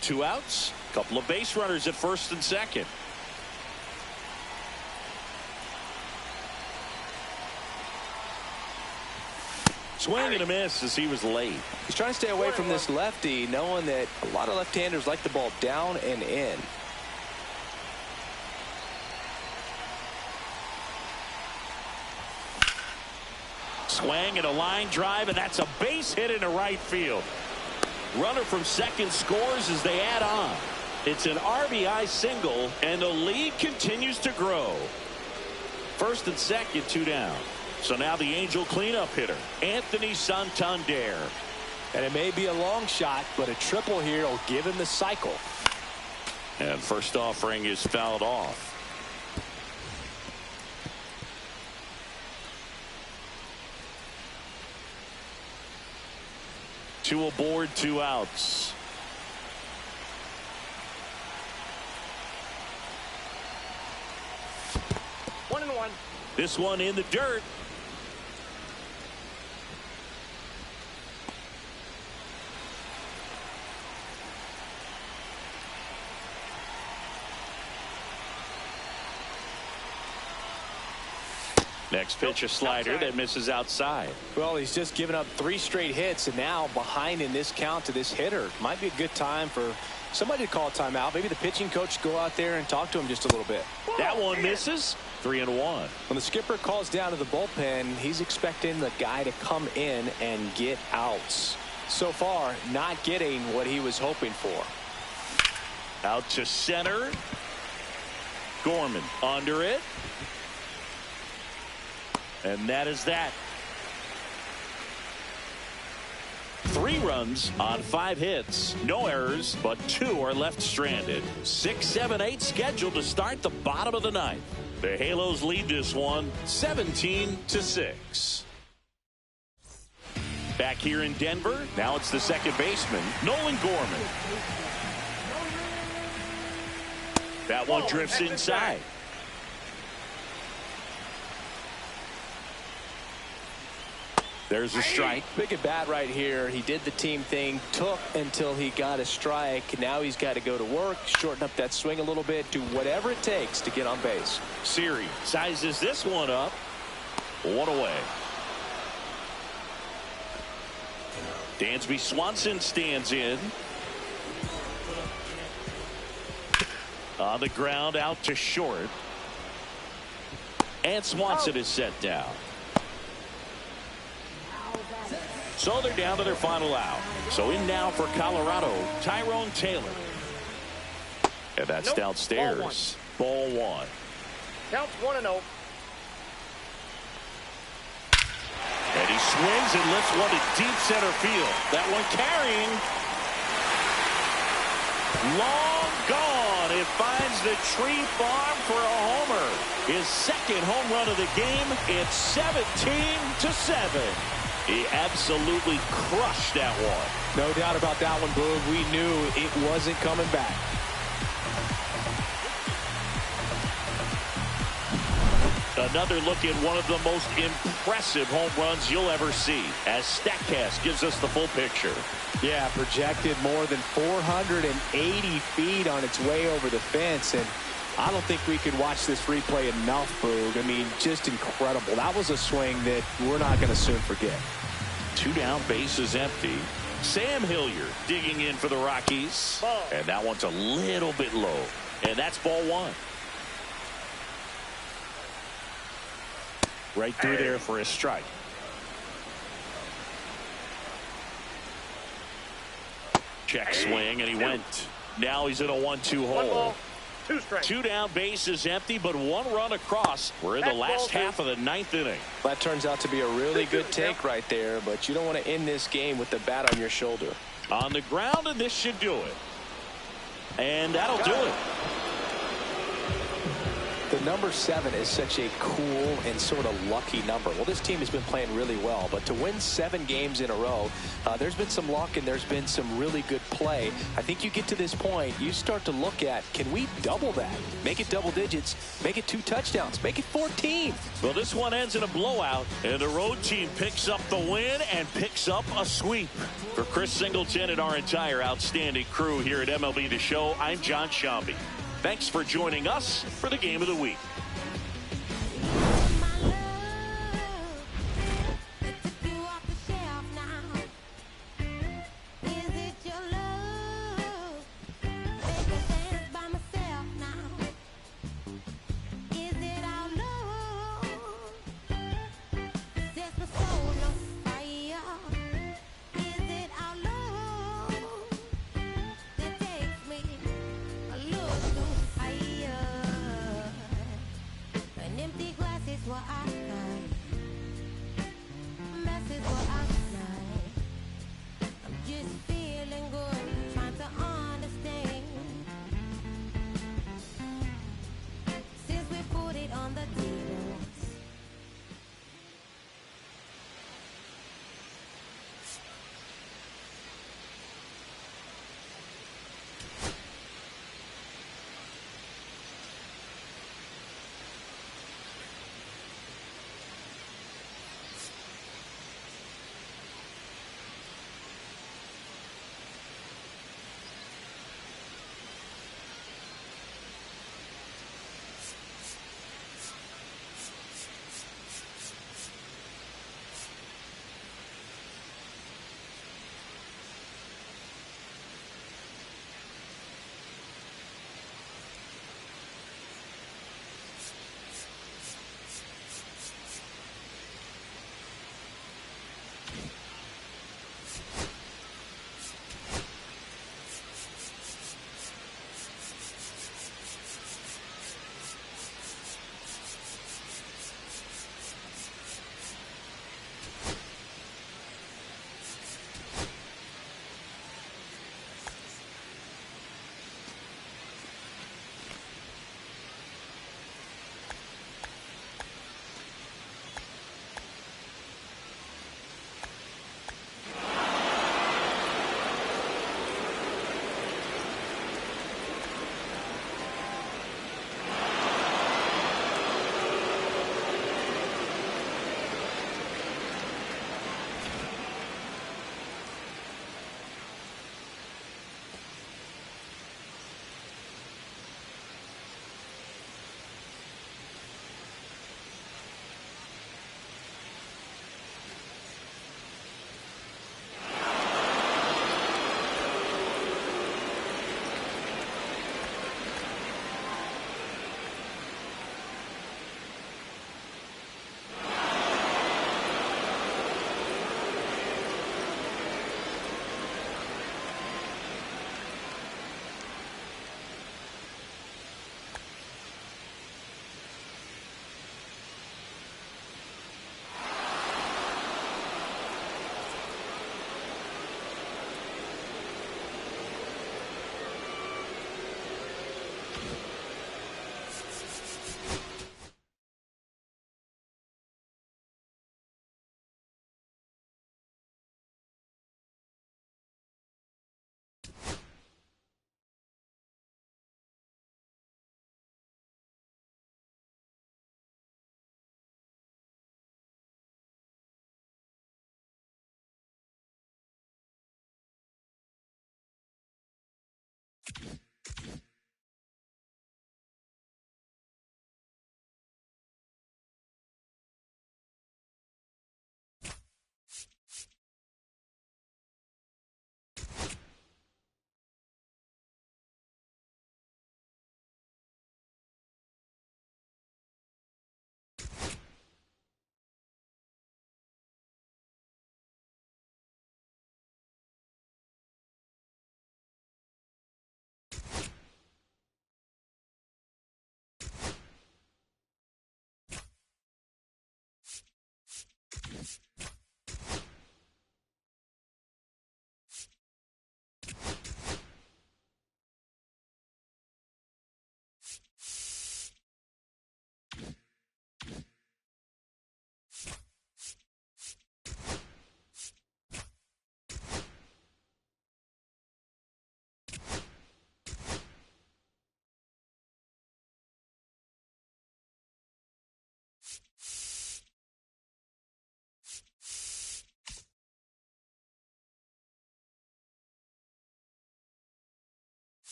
2 outs, couple of base runners at first and second. Swing and a miss as he was late. He's trying to stay away from this lefty, knowing that a lot of left-handers like the ball down and in. Swing and a line drive, and that's a base hit into right field. Runner from second scores as they add on. It's an RBI single, and the lead continues to grow. First and second, 2 down. So now the Angel cleanup hitter, Anthony Santander. And it may be a long shot, but a triple here will give him the cycle. And first offering is fouled off. Two aboard, 2 outs. One and one. This one in the dirt. Next pitch, a slider that misses outside. Well, he's just given up 3 straight hits, and now behind in this count to this hitter. Might be a good time for somebody to call a timeout. Maybe the pitching coach go out there and talk to him just a little bit. That one misses. 3-1. When the skipper calls down to the bullpen, he's expecting the guy to come in and get outs. So far, not getting what he was hoping for. Out to center. Gorman under it. And that is that. 3 runs on 5 hits. No errors, but 2 are left stranded. 6, 7, 8 scheduled to start the bottom of the 9th. The Halos lead this one 17-6. Back here in Denver, now it's the second baseman, Nolan Gorman. That one drifts inside. There's a strike. Big at bat right here. He did the team thing, took until he got a strike. Now he's got to go to work, shorten up that swing a little bit, do whatever it takes to get on base. Siri sizes this one up. 1 away. Dansby Swanson stands in. On the ground, out to short. And Swanson is set down. So they're down to their final out. So in now for Colorado, Tyrone Taylor. And that's downstairs. Ball 1. Counts 1-0. And he swings and lifts one to deep center field. That one carrying. Long gone. It finds the tree farm for a homer. His second home run of the game. It's 17-7. He absolutely crushed that one. No doubt about that one, Boog. We knew it wasn't coming back. Another look at one of the most impressive home runs you'll ever see, as StatCast gives us the full picture. Yeah, projected more than 480 feet on its way over the fence, and I don't think we could watch this replay enough, Boog. I mean, just incredible. That was a swing that we're not going to soon forget. 2 down, bases empty. Sam Hilliard digging in for the Rockies. And that one's a little bit low. And that's ball 1. Right through there for a strike. Check swing, and he went. Now he's in a 1-2 hole. 1 ball, 2 strikes. 2 down, bases empty, but 1 run across. We're in the last half of the 9th inning. That turns out to be a really good take right there, but you don't want to end this game with the bat on your shoulder. On the ground, and this should do it. And that'll do it. The number 7 is such a cool and sort of lucky number. Well, this team has been playing really well, but to win 7 games in a row, there's been some luck and there's been some really good play. I think you get to this point, you start to look at, can we double that? Make it double digits, make it 2 touchdowns, make it 14. Well, this one ends in a blowout, and the road team picks up the win and picks up a sweep. For Chris Singleton and our entire outstanding crew here at MLB The Show, I'm John Shambi. Thanks for joining us for the Game of the Week.